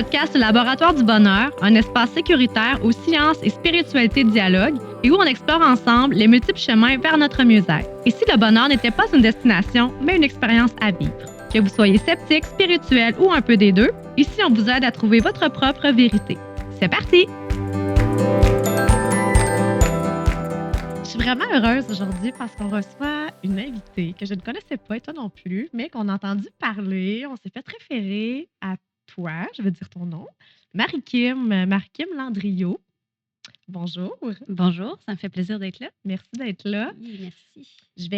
podcast Laboratoire du bonheur, un espace sécuritaire où science et spiritualité dialoguent et où on explore ensemble les multiples chemins vers notre mieux-être. Et si le bonheur n'était pas une destination, mais une expérience à vivre. Que vous soyez sceptique, spirituel ou un peu des deux, ici on vous aide à trouver votre propre vérité. C'est parti! Je suis vraiment heureuse aujourd'hui parce qu'on reçoit une invitée que je ne connaissais pas, et toi non plus, mais qu'on a entendu parler. On s'est fait référer à toi, je vais dire ton nom, Marie-Kim Landriot. Bonjour. Bonjour, ça me fait plaisir d'être là. Merci d'être là. Oui, merci. Je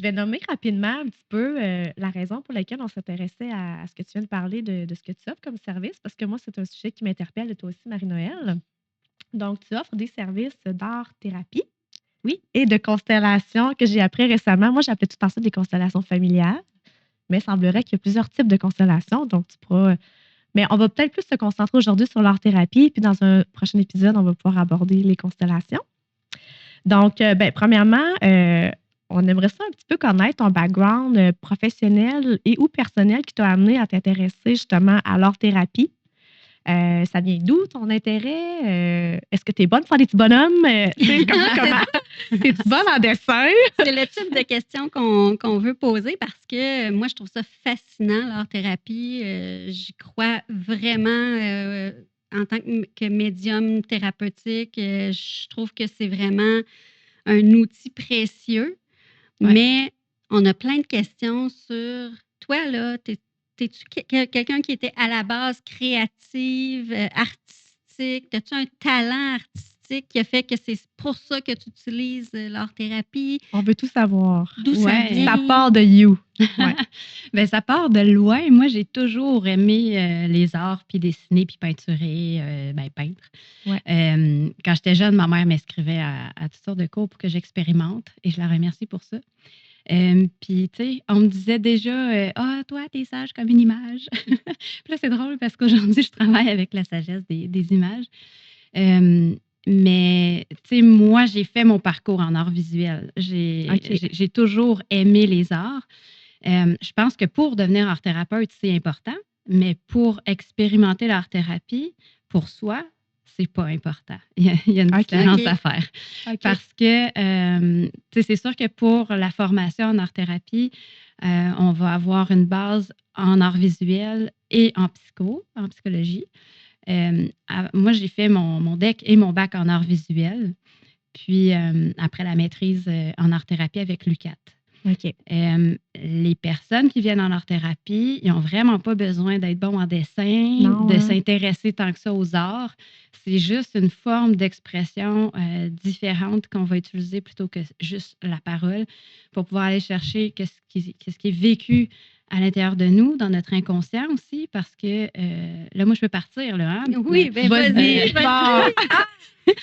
vais nommer rapidement un petit peu la raison pour laquelle on s'intéressait à ce que tu viens de parler de ce que tu offres comme service, parce que moi, c'est un sujet qui m'interpelle, et toi aussi, Marie-Noël. Donc, tu offres des services d'art-thérapie. Oui. Et de constellations que j'ai appris récemment. Moi, j'appelais tout par ça des constellations familiales, mais il semblerait qu'il y a plusieurs types de constellations, donc tu pourras... Mais on va peut-être plus se concentrer aujourd'hui sur l'art-thérapie, puis dans un prochain épisode, on va pouvoir aborder les constellations. Donc, premièrement, on aimerait ça un petit peu connaître ton background professionnel et ou personnel qui t'a amené à t'intéresser justement à l'art-thérapie. Ça vient d'où ton intérêt? Est-ce que tu es bonne pour faire des petits bonhommes? Comment? Es-tu bonne en dessin? C'est le type de questions qu'on veut poser parce que moi, je trouve ça fascinant, l'art-thérapie. J'y crois vraiment en tant que médium thérapeutique. Je trouve que c'est vraiment un outil précieux. Ouais. Mais on a plein de questions sur toi, là. T'es-tu quelqu'un qui était à la base créative, artistique? As-tu un talent artistique qui a fait que c'est pour ça que tu utilises l'art-thérapie? On veut tout savoir. D'où ça vient? Ça part de you. Ouais. Ben, ça part de loin. Moi, j'ai toujours aimé les arts, puis dessiner, puis peinturer, peindre. Ouais. Quand j'étais jeune, ma mère m'inscrivait à toutes sortes de cours pour que j'expérimente, et je la remercie pour ça. Puis, tu sais, on me disait déjà, ah, toi, t'es sage comme une image. Puis là, c'est drôle parce qu'aujourd'hui, je travaille avec la sagesse des images. Mais, tu sais, moi, j'ai fait mon parcours en art visuel. J'ai toujours aimé les arts. Je pense que pour devenir art-thérapeute, c'est important, mais pour expérimenter l'art-thérapie, pour soi, c'est pas important. Il y a une différence à faire. Parce que, tu sais, c'est sûr que pour la formation en art-thérapie, on va avoir une base en art visuel et en psychologie. Moi, j'ai fait mon DEC et mon bac en art visuel. Puis, après la maîtrise en art-thérapie avec l'UQAT. OK. Les personnes qui viennent en art-thérapie, ils n'ont vraiment pas besoin d'être bons en dessin, s'intéresser tant que ça aux arts. C'est juste une forme d'expression différente qu'on va utiliser plutôt que juste la parole pour pouvoir aller chercher qu'est-ce qui est vécu à l'intérieur de nous, dans notre inconscient aussi, parce que là, moi, je peux partir, là. Hein? Oui, ben vas-y.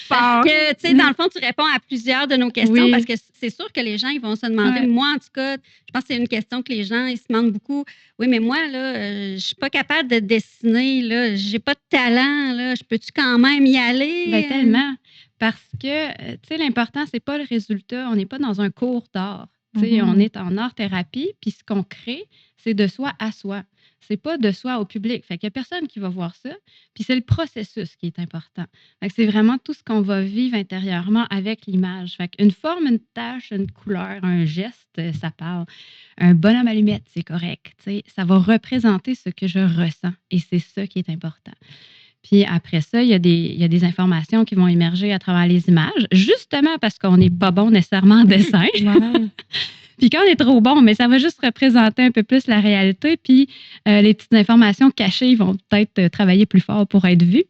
Parce que, tu sais, dans le fond, tu réponds à plusieurs de nos questions parce que c'est sûr que les gens, ils vont se demander, moi, en tout cas, je pense que c'est une question que les gens, ils se demandent beaucoup. Oui, mais moi, là, je suis pas capable de dessiner, là, j'ai pas de talent, là, je peux-tu quand même y aller? Bien, tellement. Parce que, tu sais, l'important, c'est pas le résultat. On n'est pas dans un cours d'art. Tu sais, on est en art-thérapie, puis ce qu'on crée, c'est de soi à soi. C'est pas de soi au public. Fait qu'il y a personne qui va voir ça. Puis c'est le processus qui est important. Fait que c'est vraiment tout ce qu'on va vivre intérieurement avec l'image. Fait qu'une forme, une tâche, une couleur, un geste, ça parle. Un bonhomme allumette, c'est correct. Tu sais, ça va représenter ce que je ressens. Et c'est ça qui est important. Puis après ça, il y a des informations qui vont émerger à travers les images, justement parce qu'on n'est pas bon nécessairement en dessin. Puis quand on est trop bon, mais ça va juste représenter un peu plus la réalité. Puis les petites informations cachées vont peut-être travailler plus fort pour être vues.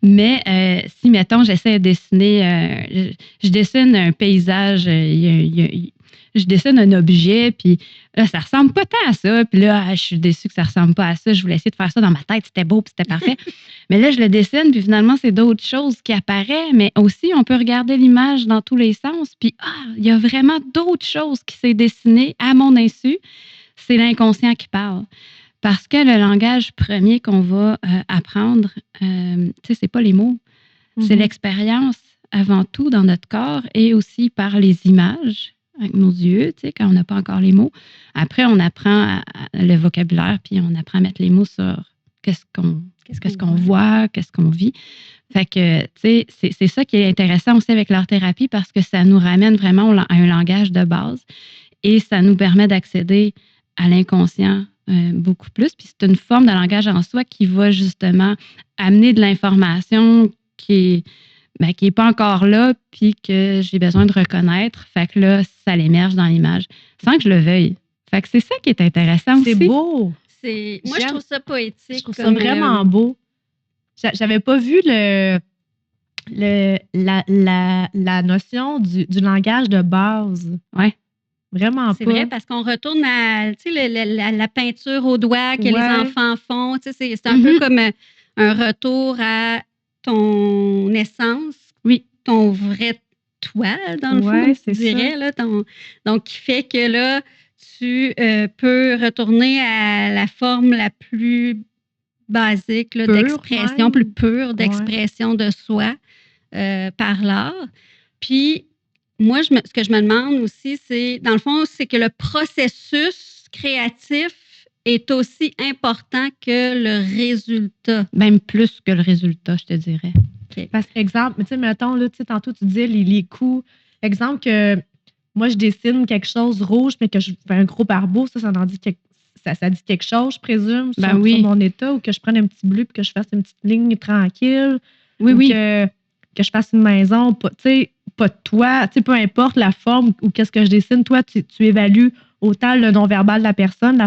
Mais si, mettons, j'essaie de dessiner, je dessine un paysage, je dessine un objet, puis là, ça ressemble pas tant à ça. Puis là, je suis déçue que ça ressemble pas à ça. Je voulais essayer de faire ça dans ma tête. C'était beau, puis c'était parfait. Mais là, je le dessine, puis finalement, c'est d'autres choses qui apparaissent. Mais aussi, on peut regarder l'image dans tous les sens. Puis, il y a vraiment d'autres choses qui s'est dessinées à mon insu. C'est l'inconscient qui parle. Parce que le langage premier qu'on va apprendre, tu sais, c'est pas les mots. C'est l'expérience avant tout dans notre corps et aussi par les images avec nos yeux, tu sais, quand on n'a pas encore les mots. Après, on apprend le vocabulaire, puis on apprend à mettre les mots sur qu'est-ce qu'est-ce qu'on voit, qu'est-ce qu'on vit. Fait que, tu sais, c'est ça qui est intéressant aussi avec l'art-thérapie parce que ça nous ramène vraiment à un langage de base et ça nous permet d'accéder à l'inconscient beaucoup plus. Puis c'est une forme de langage en soi qui va justement amener de l'information qui est pas encore là puis que j'ai besoin de reconnaître. Fait que là, ça l'émerge dans l'image sans que je le veuille. Fait que c'est ça qui est intéressant aussi. C'est beau! Moi, je trouve ça poétique. Je trouve ça vraiment beau. J'avais pas vu la notion du langage de base. Ouais. Vraiment c'est pas. C'est vrai parce qu'on retourne à la peinture au doigt que les enfants font. C'est un peu comme un retour à ton essence, ton vrai toi, dans le fond, je dirais. Là, donc, qui fait que là, tu peux retourner à la forme la plus basique là, d'expression, plus pure d'expression de soi par l'art. Puis, moi, ce que je me demande aussi, c'est, dans le fond, c'est que le processus créatif est aussi important que le résultat. Même plus que le résultat, je te dirais. Okay. Parce qu'exemple, tu sais, mettons, là, tantôt, tu disais les coups. Exemple que moi, je dessine quelque chose rouge, mais que je fais un gros barbeau, ça en dit ça dit quelque chose, je présume, sur mon état, ou que je prenne un petit bleu et que je fasse une petite ligne tranquille. Oui. Que je fasse une maison, tu sais, pas de toi, tu sais, peu importe la forme ou qu'est-ce que je dessine, toi, tu évalues autant le non-verbal de la personne,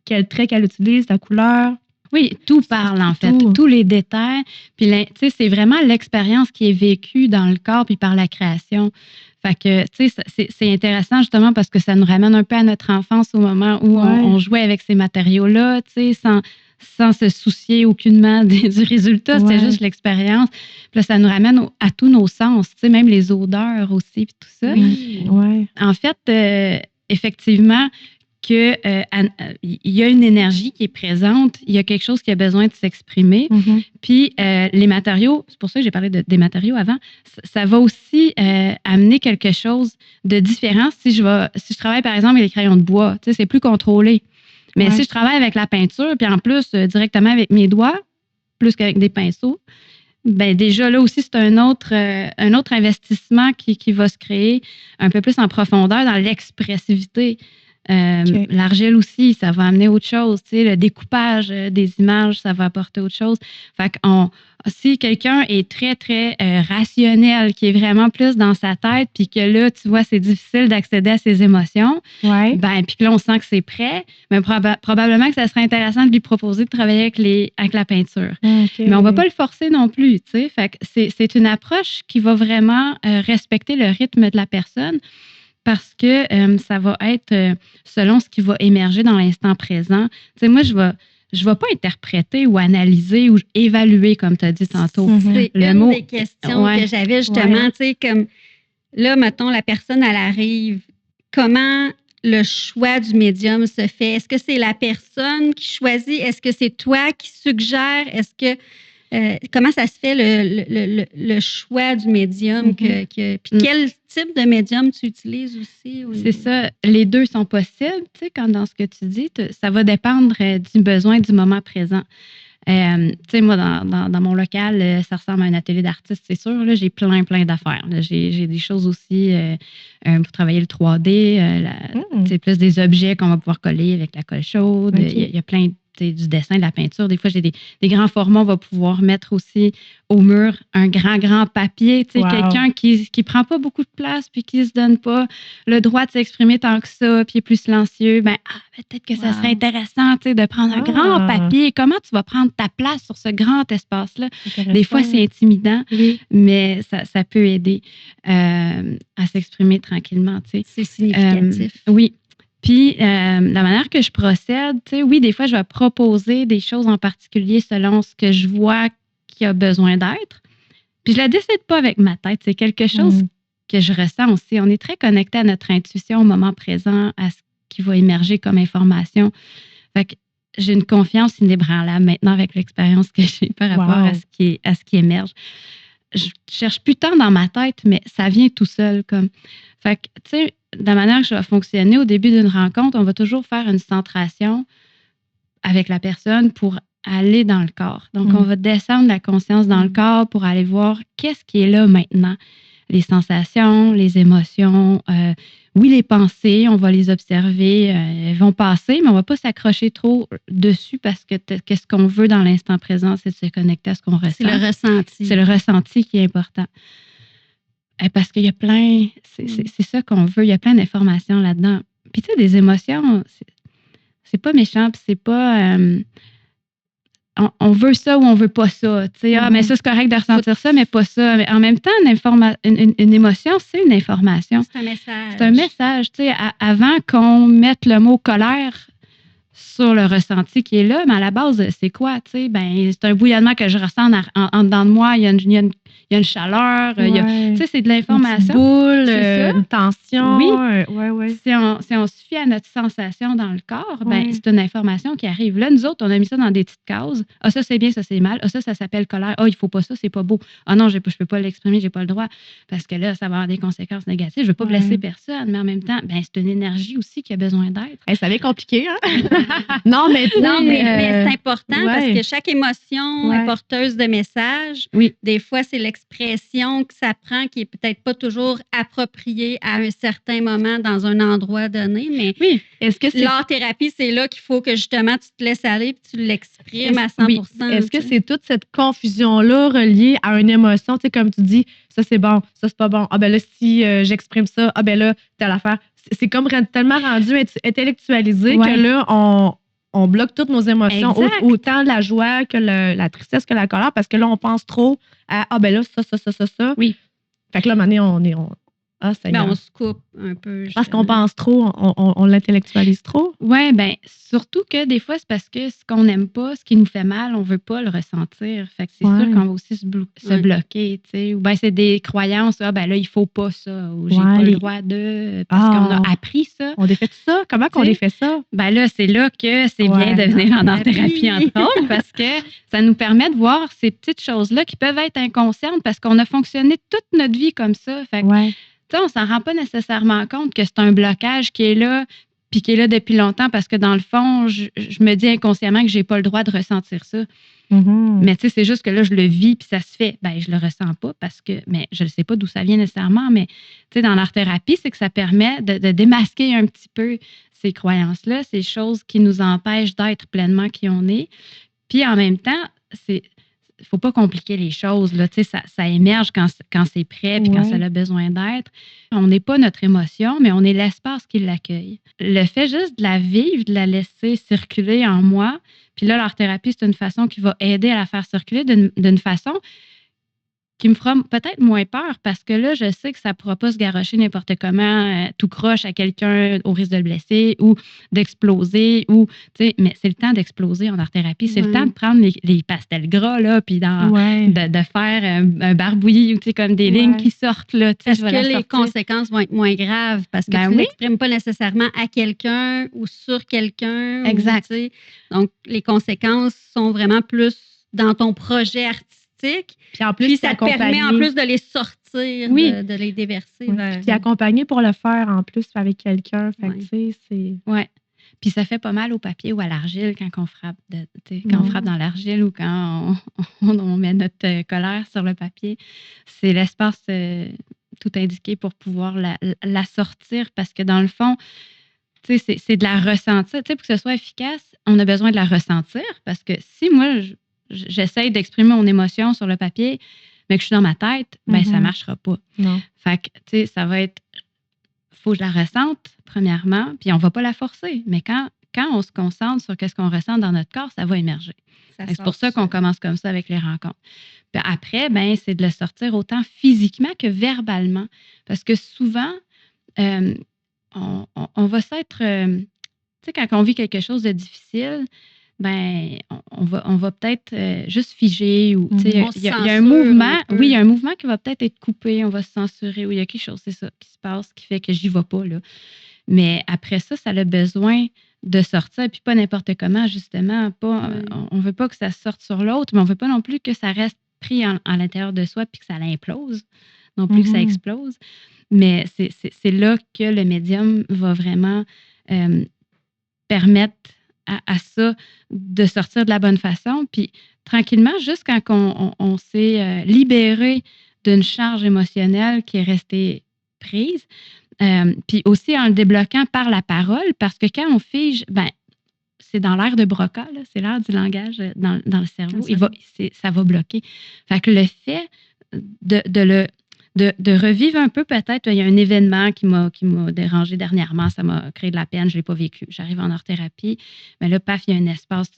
quel trait qu'elle utilise, la couleur. Oui, tout parle en fait, tous les détails. Puis, tu sais, c'est vraiment l'expérience qui est vécue dans le corps puis par la création. Fait que, tu sais, c'est intéressant justement parce que ça nous ramène un peu à notre enfance au moment où on jouait avec ces matériaux-là, tu sais, sans se soucier aucunement du résultat. C'était juste l'expérience. Puis là, ça nous ramène à tous nos sens, tu sais, même les odeurs aussi, puis tout ça. Oui. En fait, effectivement, qu'il y a une énergie qui est présente, il y a quelque chose qui a besoin de s'exprimer. Mm-hmm. Puis les matériaux, c'est pour ça que j'ai parlé des matériaux avant, ça va aussi amener quelque chose de différent si je travaille par exemple avec les crayons de bois, tu sais, c'est plus contrôlé. Mais si je travaille avec la peinture, puis en plus directement avec mes doigts, plus qu'avec des pinceaux, ben déjà là aussi, c'est un autre investissement qui va se créer un peu plus en profondeur dans l'expressivité. L'argile aussi, ça va amener autre chose. Tu sais, le découpage des images, ça va apporter autre chose. Fait que si quelqu'un est très, très rationnel, qui est vraiment plus dans sa tête, puis que là, tu vois, c'est difficile d'accéder à ses émotions, ben, puis que là, on sent que c'est prêt, mais probablement que ça serait intéressant de lui proposer de travailler avec la peinture. Mais on ne va pas le forcer non plus. Tu sais. Fait que c'est une approche qui va vraiment respecter le rythme de la personne. Parce que ça va être selon ce qui va émerger dans l'instant présent. Tu sais, moi, je vais pas interpréter ou analyser ou évaluer, comme tu as dit tantôt. C'est une des questions que j'avais justement. Tu sais, comme là, mettons, la personne, elle arrive. Comment le choix du médium se fait? Est-ce que c'est la personne qui choisit? Est-ce que c'est toi qui suggères? Est-ce que comment ça se fait le choix du médium? Puis quel type de médium tu utilises aussi? C'est ça. Les deux sont possibles, tu sais, quand dans ce que tu dis. Ça va dépendre du besoin du moment présent. Tu sais, moi, dans mon local, ça ressemble à un atelier d'artiste, c'est sûr. Là, j'ai plein d'affaires. Là. J'ai des choses aussi pour travailler le 3D. C'est plus des objets qu'on va pouvoir coller avec la colle chaude. Il y a plein du dessin, de la peinture. Des fois, j'ai des grands formats. On va pouvoir mettre aussi au mur un grand papier. Quelqu'un qui prend pas beaucoup de place puis qui se donne pas le droit de s'exprimer tant que ça puis est plus silencieux. Peut-être que ça serait intéressant de prendre un grand papier. Comment tu vas prendre ta place sur ce grand espace-là? Des fois, c'est intimidant, mais ça peut aider à s'exprimer tranquillement. C'est significatif. Oui. Puis, la manière que je procède, oui, des fois, je vais proposer des choses en particulier selon ce que je vois qui a besoin d'être. Puis, je ne la décide pas avec ma tête. C'est quelque chose que je ressens aussi. On est très connecté à notre intuition au moment présent, à ce qui va émerger comme information. Fait que j'ai une confiance inébranlable maintenant avec l'expérience que j'ai par rapport à ce qui émerge. Je cherche plus tant dans ma tête, mais ça vient tout seul. Fait que, tu sais, de la manière que je vais fonctionner au début d'une rencontre, on va toujours faire une centration avec la personne pour aller dans le corps. Donc, Mm. on va descendre la conscience dans le corps pour aller voir qu'est-ce qui est là maintenant. Les sensations, les émotions, oui, les pensées, on va les observer, elles vont passer, mais on ne va pas s'accrocher trop dessus parce que qu'est-ce qu'on veut dans l'instant présent, c'est de se connecter à ce qu'on ressent. C'est le ressenti. C'est le ressenti qui est important. Parce qu'il y a plein, c'est ça qu'on veut, il y a plein d'informations là-dedans. Puis tu sais, des émotions, c'est pas méchant, puis c'est pas... on veut ça ou on veut pas ça. Tu sais, mais ça, c'est correct de ressentir ça, mais pas ça. Mais en même temps, une émotion, c'est une information. C'est un message. C'est un message. Tu sais, avant qu'on mette le mot colère sur le ressenti qui est là, mais à la base, c'est quoi? Tu sais, c'est un bouillonnement que je ressens en dedans de moi. Il y a une chaleur. Tu sais, c'est de l'information. Une boule, une tension. Oui. Si on se fie à notre sensation dans le corps, c'est une information qui arrive. Là, nous autres, on a mis ça dans des petites cases. Ah, ça, c'est bien, ça, c'est mal. Ah, ça s'appelle colère. Ah, il faut pas ça, c'est pas beau. Ah non, je peux pas l'exprimer, j'ai pas le droit. Parce que là, ça va avoir des conséquences négatives. Je veux pas blesser personne, mais en même temps, c'est une énergie aussi qui a besoin d'être. Ça devient compliqué, hein? Non, mais c'est important parce que chaque émotion est porteuse de messages. Oui. Des fois, c'est l'expression que ça prend qui est peut-être pas toujours appropriée à un certain moment dans un endroit donné, mais est-ce que l'art-thérapie, c'est là qu'il faut que justement tu te laisses aller et tu l'exprimes à 100%. Est-ce que c'est toute cette confusion-là reliée à une émotion, tu sais, comme tu dis, ça c'est bon, ça c'est pas bon, ah ben là, si j'exprime ça, ah ben là, telle affaire. C'est comme tellement rendu intellectualisé que là, on bloque toutes nos émotions, autant la joie que la tristesse que la colère, parce que là, on pense trop à ah ben là, ça. Oui. Fait que là, à un moment donné, on se coupe un peu. Parce qu'on pense trop, on l'intellectualise trop. Oui, surtout que des fois, c'est parce que ce qu'on n'aime pas, ce qui nous fait mal, on ne veut pas le ressentir. Fait que c'est sûr qu'on va aussi se bloquer, tu sais. Ou c'est des croyances, là, il ne faut pas ça, ou j'ai pas le droit de... Parce qu'on a appris ça. On défait ça? Comment qu'on défait ça? Là, c'est là que c'est bien de venir en art-thérapie, entre autres, parce que ça nous permet de voir ces petites choses-là qui peuvent être inconscientes parce qu'on a fonctionné toute notre vie comme ça. Fait que, on ne s'en rend pas nécessairement compte que c'est un blocage qui est là, puis qui est là depuis longtemps, parce que dans le fond, je me dis inconsciemment que je n'ai pas le droit de ressentir ça. Mm-hmm. Mais c'est juste que là, je le vis, puis ça se fait. Je le ressens pas mais je ne sais pas d'où ça vient nécessairement, mais dans l'art-thérapie, c'est que ça permet de démasquer un petit peu ces croyances-là, ces choses qui nous empêchent d'être pleinement qui on est. Puis en même temps, il ne faut pas compliquer les choses. Là, ça émerge quand c'est prêt puis quand ça a besoin d'être. On n'est pas notre émotion, mais on est l'espace qui l'accueille. Le fait juste de la vivre, de la laisser circuler en moi, puis là, l'art-thérapie, c'est une façon qui va aider à la faire circuler d'une façon qui me fera peut-être moins peur parce que là, je sais que ça ne pourra pas se garrocher n'importe comment, tout croche à quelqu'un au risque de le blesser ou d'exploser. Mais c'est le temps d'exploser en art-thérapie. C'est le temps de prendre les pastels gras, là, puis de faire un barbouillis ou comme des lignes qui sortent. Là, est-ce que les conséquences vont être moins graves parce que tu ne l'exprimes pas nécessairement à quelqu'un ou sur quelqu'un? Exact. Donc, les conséquences sont vraiment plus dans ton projet artistique. Puis en plus, ça te permet en plus de les sortir, de les déverser. Puis accompagner pour le faire en plus avec quelqu'un. Fait que, c'est... Ouais. Puis ça fait pas mal au papier ou à l'argile quand on frappe, quand on frappe dans l'argile ou quand on met notre colère sur le papier. C'est l'espace tout indiqué pour pouvoir la sortir parce que dans le fond, c'est de la ressentir. Pour que ce soit efficace, on a besoin de la ressentir parce que si moi, j'essaie d'exprimer mon émotion sur le papier, mais que je suis dans ma tête, ça ne marchera pas. Non. Fait que, ça va être... faut que je la ressente, premièrement, puis on ne va pas la forcer. Mais quand on se concentre sur ce qu'on ressent dans notre corps, ça va émerger. C'est pour ça qu'on commence comme ça avec les rencontres. Puis après, c'est de le sortir autant physiquement que verbalement. Parce que souvent, on va s'être... quand on vit quelque chose de difficile, on va peut-être juste figer ou il y a un mouvement, il y a un mouvement qui va peut-être être coupé, on va se censurer ou il y a quelque chose, c'est ça qui se passe, qui fait que j'y vais pas là. Mais après ça a besoin de sortir et puis pas n'importe comment justement, on veut pas que ça sorte sur l'autre, mais on veut pas non plus que ça reste pris à l'intérieur de soi puis que ça l'implose, non plus que ça explose. Mais c'est là que le médium va vraiment permettre à ça, de sortir de la bonne façon. Puis tranquillement, juste quand on s'est libéré d'une charge émotionnelle qui est restée prise, puis aussi en le débloquant par la parole, parce que quand on fige, c'est dans l'air de Broca, là, c'est l'air du langage dans le cerveau. Ça va bloquer. Fait que le fait de revivre un peu, peut-être, il y a un événement qui m'a dérangé dernièrement, ça m'a créé de la peine, je ne l'ai pas vécu. J'arrive en art-thérapie, mais là, paf, il y a un espace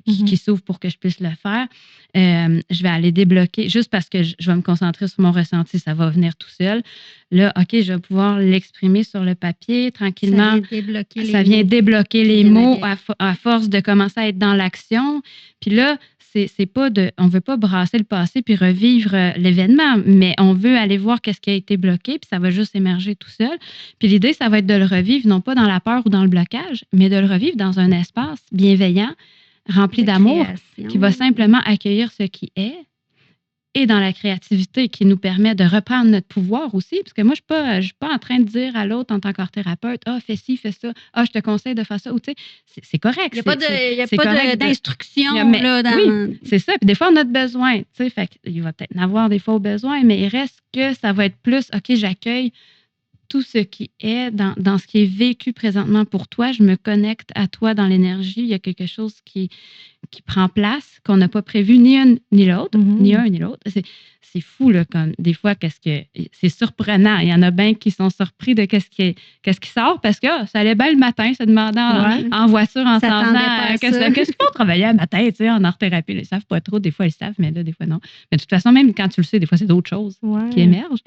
qui s'ouvre pour que je puisse le faire. Je vais aller débloquer, juste parce que je vais me concentrer sur mon ressenti, ça va venir tout seul. Là, OK, je vais pouvoir l'exprimer sur le papier tranquillement. Ça vient débloquer les mots à force de commencer à être dans l'action. Puis là, c'est pas on veut pas brasser le passé puis revivre l'événement, mais on veut aller voir qu'est-ce qui a été bloqué, puis ça va juste émerger tout seul. Puis l'idée, ça va être de le revivre, non pas dans la peur ou dans le blocage, mais de le revivre dans un espace bienveillant, rempli d'amour, qui va simplement accueillir ce qui est, et dans la créativité qui nous permet de reprendre notre pouvoir aussi. Parce que moi, je ne suis pas en train de dire à l'autre en tant qu'art-thérapeute, fais ci, fais ça, je te conseille de faire ça. Ou, c'est correct. Il n'y a pas d'instruction. Oui, c'est ça. Puis des fois, on a besoin. Fait il va peut-être en avoir des fois au besoin, mais il reste que ça va être plus, OK, j'accueille tout ce qui est dans ce qui est vécu présentement pour toi. Je me connecte à toi dans l'énergie. Il y a quelque chose qui prend place, qu'on n'a pas prévu ni une ni l'autre, ni un ni l'autre. C'est fou, là, comme des fois, c'est surprenant. Il y en a bien qui sont surpris de qu'est-ce qui sort parce que ça allait bien le matin, se demandant en voiture, en s'en venant, qu'est-ce qu'ils font travailler le matin, en art-thérapie. Ils ne savent pas trop. Des fois, ils savent, mais là, des fois, non. Mais de toute façon, même quand tu le sais, des fois, c'est d'autres choses qui émergent.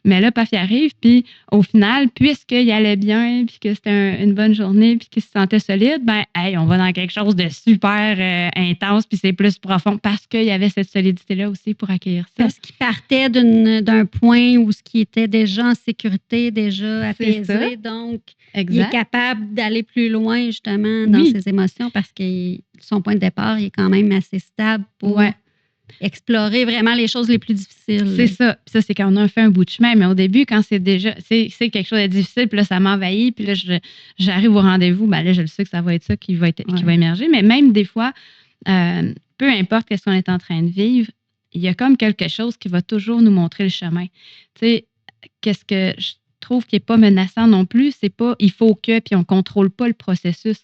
Mais là, paf, il arrive, puis au final, puisqu'il allait bien, puis que c'était une bonne journée, puis qu'il se sentait solide, on va dans quelque chose de super intense, puis c'est plus profond, parce qu'il y avait cette solidité-là aussi pour accueillir ça. Parce qu'il partait d'un point où ce qui était déjà en sécurité, déjà apaisé, donc il est capable d'aller plus loin, justement, dans ses émotions, parce que son point de départ, il est quand même assez stable pour... explorer vraiment les choses les plus difficiles. C'est ça. Puis ça, c'est quand on a fait un bout de chemin. Mais au début, quand c'est quelque chose de difficile, puis là, ça m'envahit, puis là, j'arrive au rendez-vous, là, je le sais que ça va être ça qui va émerger. Mais même des fois, peu importe qu'est-ce qu'on est en train de vivre, il y a comme quelque chose qui va toujours nous montrer le chemin. Tu sais, qu'est-ce que je trouve qui n'est pas menaçant non plus, c'est pas il faut que, puis on ne contrôle pas le processus.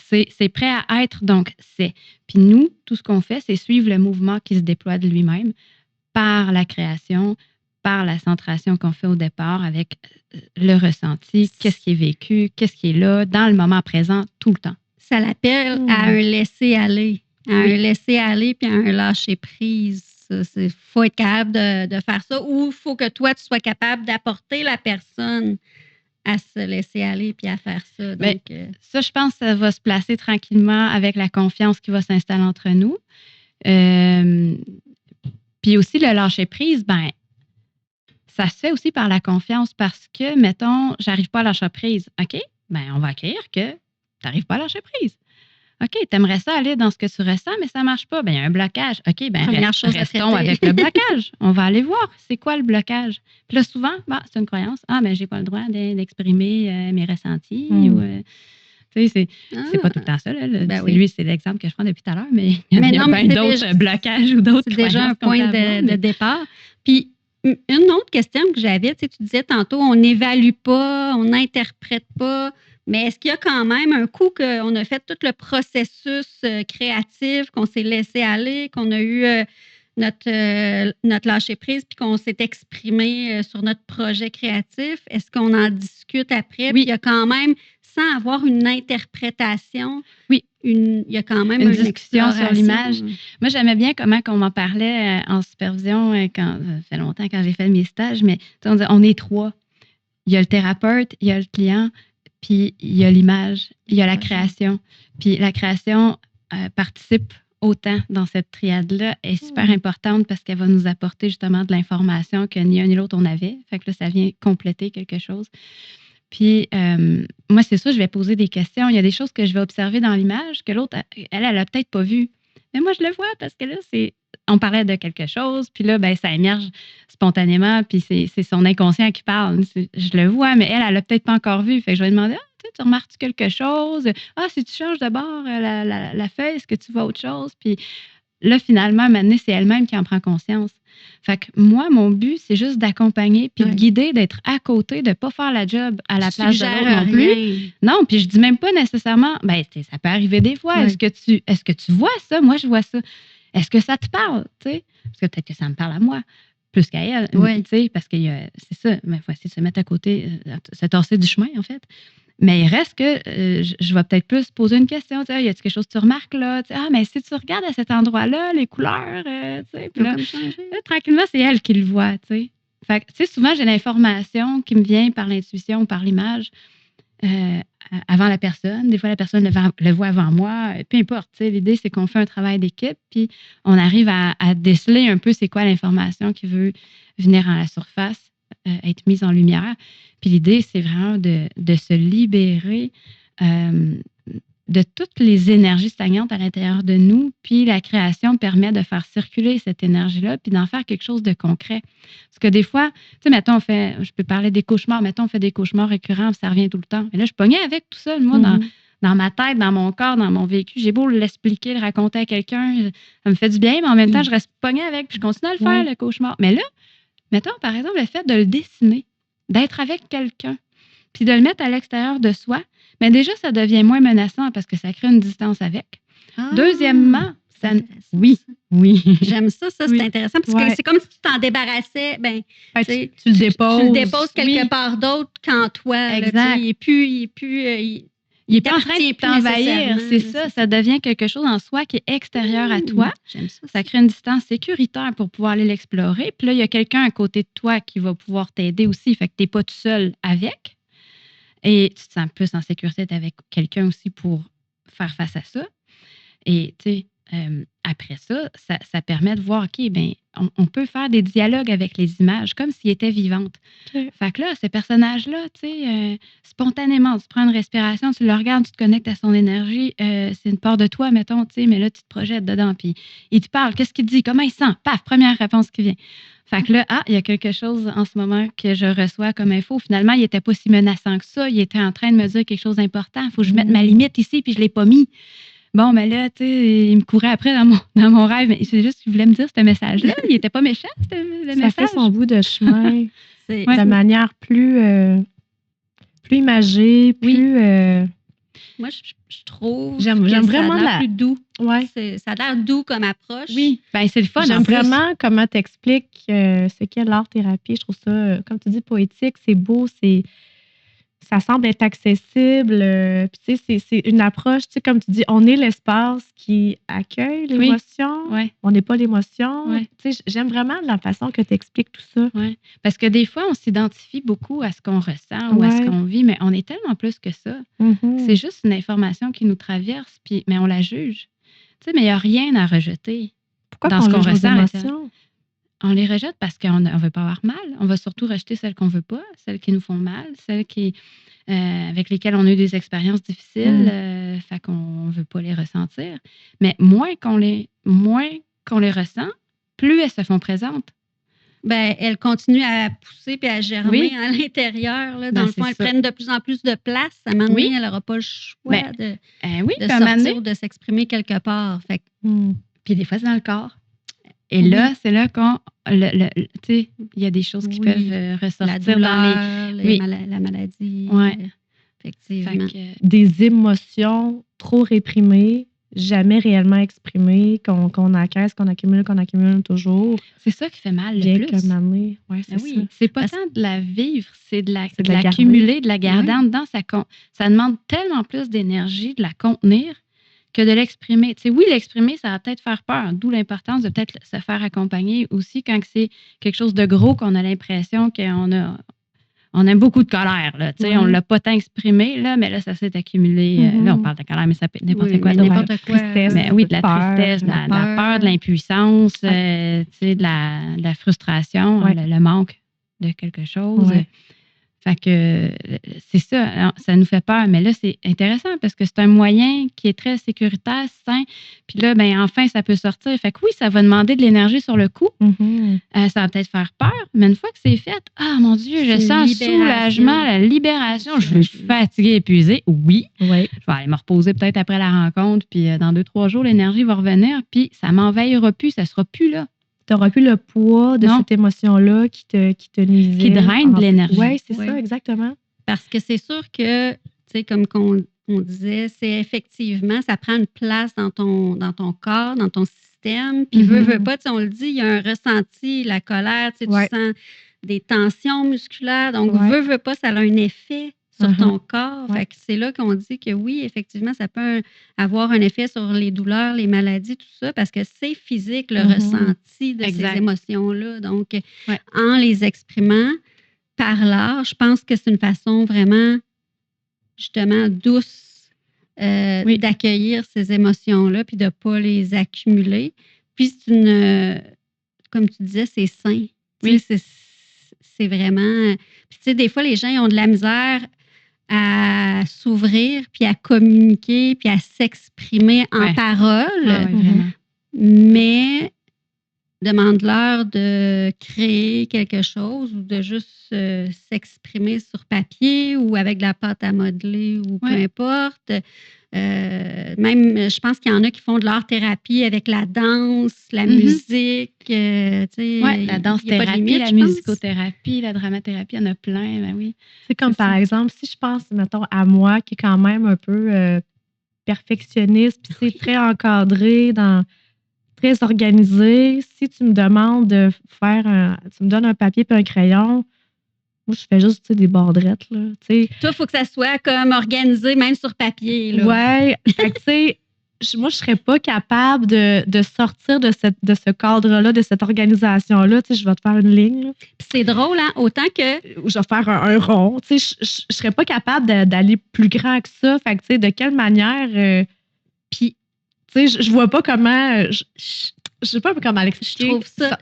C'est prêt à être, donc c'est. Puis nous, tout ce qu'on fait, c'est suivre le mouvement qui se déploie de lui-même par la création, par la centration qu'on fait au départ avec le ressenti, qu'est-ce qui est vécu, qu'est-ce qui est là, dans le moment présent, tout le temps. Ça l'appelle à un laisser-aller, un laisser-aller puis à un lâcher-prise. Il faut être capable de faire ça ou il faut que toi, tu sois capable d'apporter la personne à se laisser aller puis à faire ça. Donc, ça, je pense que ça va se placer tranquillement avec la confiance qui va s'installer entre nous. Puis aussi, le lâcher-prise, ça se fait aussi par la confiance parce que, mettons, j'arrive pas à lâcher prise. OK, on va accueillir que tu n'arrives pas à lâcher prise. OK, tu aimerais ça aller dans ce que tu ressens, mais ça ne marche pas. Il y a un blocage. OK, restons avec le blocage. On va aller voir c'est quoi le blocage. Puis là, souvent, c'est une croyance. Je n'ai pas le droit d'exprimer mes ressentis. C'est pas tout le temps ça. Lui, c'est l'exemple que je prends depuis tout à l'heure, mais il y a plein d'autres blocages ou d'autres croyances. C'est déjà un point de départ. Puis, une autre question que j'avais, tu disais tantôt, on n'évalue pas, on n'interprète pas. Mais est-ce qu'il y a quand même un coup qu'on a fait tout le processus créatif, qu'on s'est laissé aller, qu'on a eu notre lâcher-prise puis qu'on s'est exprimé sur notre projet créatif? Est-ce qu'on en discute après? Puis il y a quand même, sans avoir une interprétation, il y a quand même une discussion sur l'image. Moi, j'aimais bien comment on m'en parlait en supervision ça fait longtemps quand j'ai fait mes stages, mais on est trois. Il y a le thérapeute, il y a le client, puis il y a l'image, il y a la création. Puis la création participe autant dans cette triade-là, est super importante parce qu'elle va nous apporter justement de l'information que ni un ni l'autre on avait. Fait que là, ça vient compléter quelque chose. Puis moi, c'est ça, je vais poser des questions. Il y a des choses que je vais observer dans l'image que l'autre, elle a peut-être pas vues. Mais moi, je le vois parce que là, on parlait de quelque chose, puis là, ça émerge spontanément, puis c'est son inconscient qui parle. Je le vois, mais elle a peut-être pas encore vu. Fait que je vais demander, Tu remarques quelque chose? Ah, si tu changes de bord la feuille, est-ce que tu vois autre chose? Puis là, finalement, maintenant, c'est elle-même qui en prend conscience. Fait que moi, mon but, c'est juste d'accompagner, puis de guider, d'être à côté, de ne pas faire la job à la place de l'autre non plus. Non, puis je dis même pas nécessairement, ça peut arriver des fois. Est-ce que tu vois ça? Moi, je vois ça. Est-ce que ça te parle? T'sais? Parce que peut-être que ça me parle à moi, plus qu'à elle. Parce que c'est ça, mais il faut essayer de se mettre à côté, se tasser du chemin, en fait. Mais il reste que je vais peut-être plus poser une question. Y a-t-il quelque chose que tu remarques là? Mais si tu regardes à cet endroit-là, les couleurs, puis là, tranquillement, c'est elle qui le voit. Fait que, souvent, j'ai l'information qui me vient par l'intuition ou par l'image avant la personne. Des fois, la personne le voit avant moi. Peu importe. L'idée, c'est qu'on fait un travail d'équipe, puis on arrive à déceler un peu c'est quoi l'information qui veut venir à la surface, être mise en lumière. Puis l'idée, c'est vraiment de se libérer de toutes les énergies stagnantes à l'intérieur de nous. Puis la création permet de faire circuler cette énergie-là, puis d'en faire quelque chose de concret. Parce que des fois, mettons, je peux parler des cauchemars, mettons, on fait des cauchemars récurrents, ça revient tout le temps. Et là, je pognais avec tout ça, moi, dans ma tête, dans mon corps, dans mon vécu. J'ai beau l'expliquer, le raconter à quelqu'un, ça me fait du bien, mais en même temps, je reste pognée avec, puis je continue à le faire, le cauchemar. Mais là, mettons, par exemple, le fait de le dessiner, d'être avec quelqu'un, puis de le mettre à l'extérieur de soi, mais déjà, ça devient moins menaçant parce que ça crée une distance avec. Deuxièmement, oui. J'aime ça, c'est intéressant parce que c'est comme si tu t'en débarrassais. Tu le déposes. Tu le déposes quelque part d'autre qu'en toi. Exact. Là, il est pas en train de t'envahir, c'est ça. Ça devient quelque chose en soi qui est extérieur à toi. J'aime ça. Ça crée une distance sécuritaire pour pouvoir aller l'explorer. Puis là, il y a quelqu'un à côté de toi qui va pouvoir t'aider aussi. Fait que tu n'es pas tout seul avec. Et tu te sens plus en sécurité avec quelqu'un aussi pour faire face à ça. Et tu sais, après ça permet de voir, OK, on peut faire des dialogues avec les images comme s'ils étaient vivantes. Fait que là, ce personnage-là, tu sais, spontanément, tu prends une respiration, tu le regardes, tu te connectes à son énergie, c'est une part de toi, mettons, tu sais, mais là, tu te projettes dedans, puis il te parle, qu'est-ce qu'il te dit, comment il sent, paf, première réponse qui vient. Fait que là, il y a quelque chose en ce moment que je reçois comme info. Finalement, il n'était pas si menaçant que ça. Il était en train de me dire quelque chose d'important. Il faut que je mette ma limite ici, puis je ne l'ai pas mis. Bon, mais là, tu sais, il me courait après dans mon rêve. Mais c'est juste qu'il voulait me dire ce message-là. Il n'était pas méchant, le message. Ça fait son bout de chemin de manière plus imagée, plus... Moi, je trouve j'aime vraiment ça a l'air plus doux. Ouais. Ça a l'air doux comme approche. Oui, c'est le fun. J'aime vraiment comment tu expliques c'est qu'est l'art-thérapie. Je trouve ça, comme tu dis, poétique, c'est beau, ça semble être accessible. Puis tu sais, c'est une approche, tu sais, comme tu dis, on est l'espace qui accueille l'émotion. Oui. On n'est pas l'émotion. Oui. Tu sais, j'aime vraiment la façon que tu expliques tout ça. Oui. Parce que des fois, on s'identifie beaucoup à ce qu'on ressent ou à ce qu'on vit, mais on est tellement plus que ça. Mm-hmm. C'est juste une information qui nous traverse, mais on la juge. Tu sais, mais il n'y a rien à rejeter. Pourquoi dans ce qu'on ressent? On les rejette parce qu'on ne veut pas avoir mal. On va surtout rejeter celles qu'on ne veut pas, celles qui nous font mal, celles avec lesquelles on a eu des expériences difficiles, fait qu'on ne veut pas les ressentir. Mais moins qu'on les ressent, plus elles se font présentes. Elles continuent à pousser et à germer à l'intérieur. Là. Dans le fond, elles prennent de plus en plus de place. À un moment donné, elle n'aura pas le choix de sortir ou de s'exprimer quelque part. Fait Puis des fois, c'est dans le corps. Et là, c'est là qu'on... tu sais, il y a des choses qui peuvent ressortir la douleur, dans la maladie. Effectivement. Des émotions trop réprimées, jamais réellement exprimées, qu'on encaisse, qu'on accumule toujours. C'est ça qui fait mal le plus. Ça. C'est pas tant de la vivre, c'est de l'accumuler, de la garder en dedans. Ça demande tellement plus d'énergie de la contenir que de l'exprimer. Tu sais, oui, l'exprimer, ça va peut-être faire peur, d'où l'importance de peut-être se faire accompagner aussi quand c'est quelque chose de gros qu'on a l'impression qu'on a beaucoup de colère. Là, tu sais, on ne l'a pas tant exprimé, là, mais là, ça s'est accumulé. Là, on parle de colère, mais ça peut être n'importe quoi. N'importe quoi. Tristesse, mais oui, de la tristesse, de la peur, de l'impuissance, tu sais, de la frustration, le manque de quelque chose. Fait que c'est ça. Alors, ça nous fait peur. Mais là, c'est intéressant parce que c'est un moyen qui est très sécuritaire, sain. Puis là, ben enfin, ça peut sortir. Fait que oui, ça va demander de l'énergie sur le coup. Ça va peut-être faire peur. Mais une fois que c'est fait, ah mon Dieu, je sens le soulagement, la libération. Je suis fatiguée, épuisée. Oui. Je vais aller me reposer peut-être après la rencontre. Puis dans 2-3 jours, l'énergie va revenir. Puis ça m'envahira plus. Ça sera plus là. Tu n'auras plus le poids de cette émotion-là qui te nuisait. Qui draine de l'énergie. Oui, c'est ça, exactement. Parce que c'est sûr que, tu sais, comme on disait, c'est effectivement, ça prend une place dans ton corps, dans ton système. Puis, veux pas, tu sais, on le dit, il y a un ressenti, la colère, tu sais, tu sens des tensions musculaires. Donc, veux pas, ça a un effet sur ton corps. Fait que c'est là qu'on dit que oui, effectivement, ça peut avoir un effet sur les douleurs, les maladies, tout ça, parce que c'est physique, le ressenti de ces émotions-là. Donc, en les exprimant par l'art, je pense que c'est une façon vraiment, justement, douce d'accueillir ces émotions-là puis de ne pas les accumuler. Puis, c'est une, comme tu disais, c'est sain. Oui. C'est vraiment... Puis, tu sais, des fois, les gens ils ont de la misère à s'ouvrir, puis à communiquer, puis à s'exprimer en parole. Mais demande-leur de créer quelque chose ou de juste s'exprimer sur papier ou avec de la pâte à modeler ou peu importe. Même, je pense qu'il y en a qui font de l'art-thérapie avec la danse, la musique. La danse-thérapie, la musicothérapie, la dramathérapie, il y en a plein. Ben oui. C'est comme, par exemple, si je pense, mettons, à moi, qui est quand même un peu perfectionniste, puis c'est très encadré, très organisé. Si tu me demandes de faire tu me donnes un papier et un crayon, moi, je fais juste des borderettes. Là, toi, il faut que ça soit comme organisé, même sur papier. Oui. Fait que, tu sais, moi, je ne serais pas capable de sortir de ce cadre-là, de cette organisation-là. Tu sais, je vais te faire une ligne. Puis c'est drôle, hein? Autant que... Je vais faire un rond. Tu sais, je ne serais pas capable d'aller plus grand que ça. Fait que, tu sais, de quelle manière... Puis, tu sais, je vois pas comment... Je sais pas comment l'expliquer. Je trouve ça...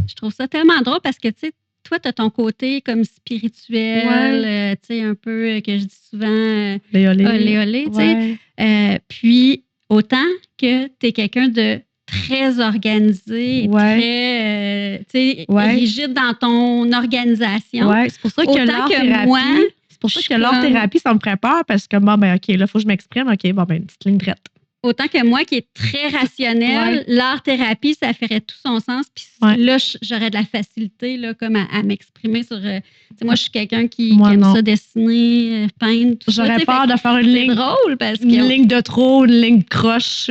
Je trouve ça tellement drôle parce que, tu sais, toi, tu as ton côté comme spirituel, tu sais, un peu, que je dis souvent, olé, tu sais. Puis, autant que tu es quelqu'un de très organisé, très, tu sais, rigide dans ton organisation. Oui, c'est pour ça que l'art-thérapie, l'art-thérapie, ça me ferait peur parce que, bon, ben OK, là, il faut que je m'exprime. OK, bon, ben, une petite ligne droite. Autant que moi, qui est très rationnelle, l'art-thérapie, ça ferait tout son sens. Puis là, j'aurais de la facilité là, comme à m'exprimer sur... moi, je suis quelqu'un qui aime ça dessiner, peindre, tout ça. J'aurais peur de faire une ligne... drôle parce que... Une ligne de trop, une ligne croche,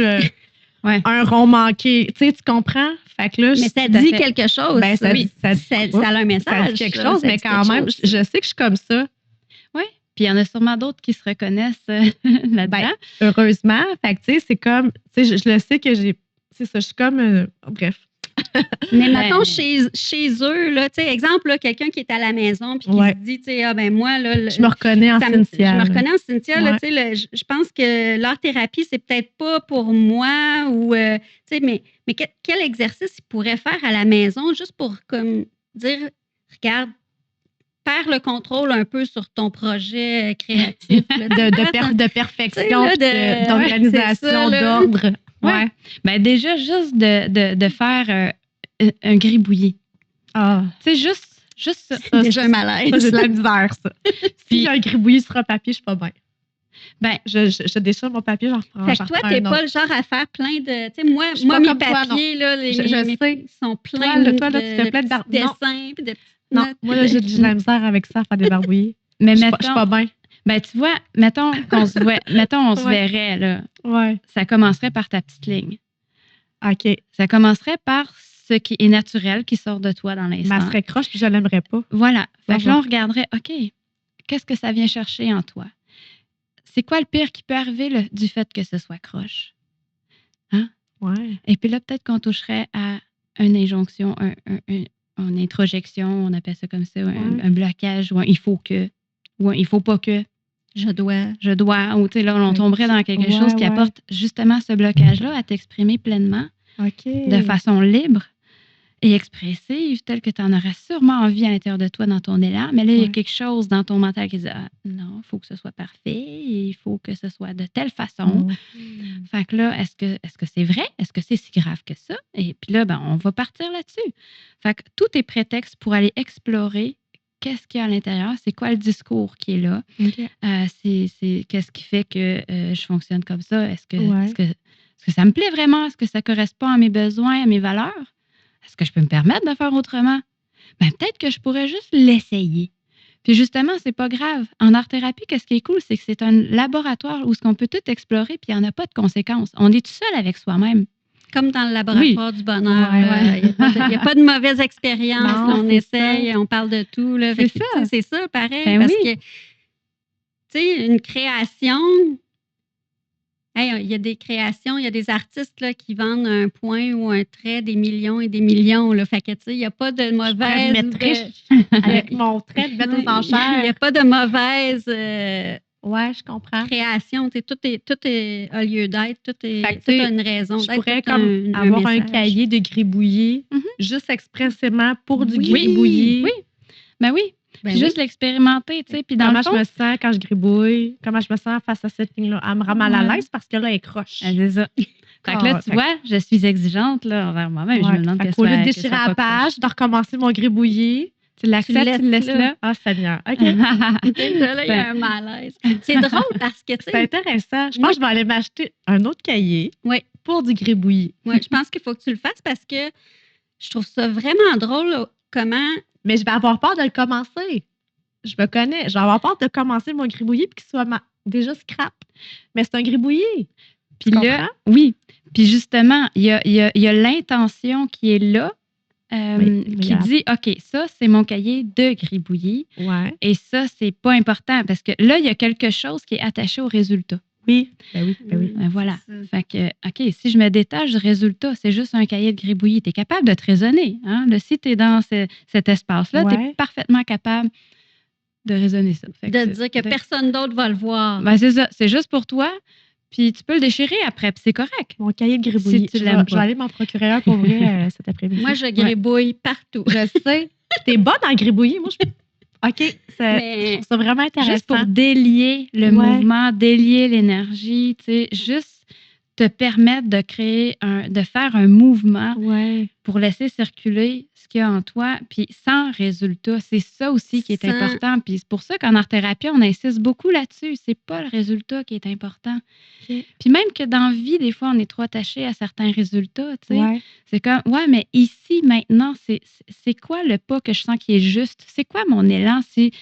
un rond manqué. Tu sais, tu comprends? Fait que là, mais ça dit quelque chose. Ben, ça a un message. Ça dit quelque chose, mais quand même, je sais que je suis comme ça. Oui. Puis il y en a sûrement d'autres qui se reconnaissent là-dedans. Ben, heureusement. Fait que, tu sais, c'est comme, tu sais, je le sais que j'ai, c'est ça, je suis comme, bref. Mais mettons, chez eux, là, tu sais, exemple, là, quelqu'un qui est à la maison puis qui se dit, tu sais, ah ben moi, là... Je me reconnais en Cynthia. Je me reconnais en Cynthia, là, tu sais, je pense que l'art-thérapie, c'est peut-être pas pour moi ou, tu sais, mais quel exercice il pourrait faire à la maison juste pour, comme, dire, regarde, perds le contrôle un peu sur ton projet créatif. Là, de perfection, d'organisation, d'ordre. Ouais. Ben déjà, juste de faire un gribouillis. Ah. Tu sais, juste ça. C'est déjà un malaise. Ça, j'ai de la misère, ça. Si un gribouillis sur un papier, je suis pas bien. Ben, je déchire mon papier, j'en reprends. Fait que toi, t'es pas le genre à faire plein de... Tu sais, moi mes papiers, là, mes sont pleins toi, là, tu fais plein de dessins puis de... Non, moi, là, j'ai de la misère avec ça, à faire des barbouillis. Mais je suis pas bien. Ben, tu vois, mettons on se verrait, là. Ouais. Ça commencerait par ta petite ligne. OK. Ça commencerait par ce qui est naturel, qui sort de toi dans l'instant. Ma serait croche, puis je l'aimerais pas. Voilà. Fait que là, on regarderait, OK, qu'est-ce que ça vient chercher en toi? C'est quoi le pire qui peut arriver du fait que ce soit croche? Hein? Ouais. Et puis là, peut-être qu'on toucherait à une injonction, une introjection, on appelle ça comme ça, un blocage, ou un il faut que, ou un il faut pas que. Je dois, ou tu sais, là, on tomberait dans quelque chose qui apporte justement ce blocage-là à t'exprimer pleinement, de façon libre. et expressive, telle que tu en aurais sûrement envie à l'intérieur de toi dans ton élan, mais là, il y a quelque chose dans ton mental qui dit non, il faut que ce soit parfait, il faut que ce soit de telle façon. Fait que là, est-ce que c'est vrai? Est-ce que c'est si grave que ça? Et puis là, on va partir là-dessus. Fait que tout est prétexte pour aller explorer qu'est-ce qu'il y a à l'intérieur, c'est quoi le discours qui est là, c'est qu'est-ce qui fait que je fonctionne comme ça, est-ce que ça me plaît vraiment, est-ce que ça correspond à mes besoins, à mes valeurs, est-ce que je peux me permettre de faire autrement? Peut-être que je pourrais juste l'essayer. Puis justement, c'est pas grave. En art-thérapie, qu'est-ce qui est cool, c'est que c'est un laboratoire où on peut tout explorer puis il n'y en a pas de conséquences. On est tout seul avec soi-même. Comme dans le laboratoire du bonheur. Il n'y a pas de mauvaise expérience. On essaye, on parle de tout. Là. C'est ça, pareil. Parce que, tu sais, une création... il y a des créations, il y a des artistes là, qui vendent un point ou un trait des millions et des millions. Là. Fait que, tu sais, il n'y a pas de mauvaise... avec mon trait de mettre aux enchères. Il n'y a pas de mauvaise... je comprends. Création, tout a lieu d'être, tout a une raison d'être. Je pourrais comme avoir un cahier de gribouillis, juste expressément pour du gribouillis. Oui, oui. Juste l'expérimenter, tu sais. Puis comment je me sens quand je gribouille, comment je me sens face à cette ligne-là. Elle me rend mal à l'aise parce que là, elle est croche. C'est ça. Fait que là, tu vois, je suis exigeante là, envers moi-même. Je me demande qu'est-ce que au lieu de déchirer la page, de recommencer mon gribouillis, tu l'acceptes, tu le laisses là. Ah, Seigneur. OK. Là, il y a un malaise. C'est drôle parce que, tu sais... C'est intéressant. Je pense que je vais aller m'acheter un autre cahier pour du gribouillis. Oui, je pense qu'il faut que tu le fasses parce que je trouve ça vraiment drôle comment... Mais je vais avoir peur de le commencer. Je me connais. Je vais avoir peur de commencer mon gribouillis et qu'il soit déjà scrap. Mais c'est un gribouillis. Puis là, oui. Puis justement, il y a l'intention qui est là, qui dit, OK, ça, c'est mon cahier de gribouillis. Ouais. Et ça, c'est pas important parce que là, il y a quelque chose qui est attaché au résultat. Oui. Ben oui. Voilà. Fait que, OK, si je me détache du résultat, c'est juste un cahier de gribouillis. Tu es capable de te raisonner. Hein? Là, si tu es dans cet espace-là, tu es parfaitement capable de raisonner ça. Fait de dire que personne d'autre va le voir. C'est ça. C'est juste pour toi. Puis tu peux le déchirer après, puis c'est correct. Mon cahier de gribouillis. Si je vais aller m'en procurer un pour vrai cet après-midi. Moi, je gribouille partout. Je sais. T'es bonne en gribouillis. Moi, OK, c'est vraiment intéressant. Juste pour délier le mouvement, délier l'énergie, tu sais, juste te permettre de créer de faire un mouvement pour laisser circuler ce qu'il y a en toi, puis sans résultat. C'est ça aussi qui est important. Puis c'est pour ça qu'en art-thérapie, on insiste beaucoup là-dessus. C'est pas le résultat qui est important. Okay. Puis même que dans la vie, des fois, on est trop attaché à certains résultats, tu sais. C'est comme, mais ici, maintenant, c'est quoi le pas que je sens qui est juste? C'est quoi mon élan? Si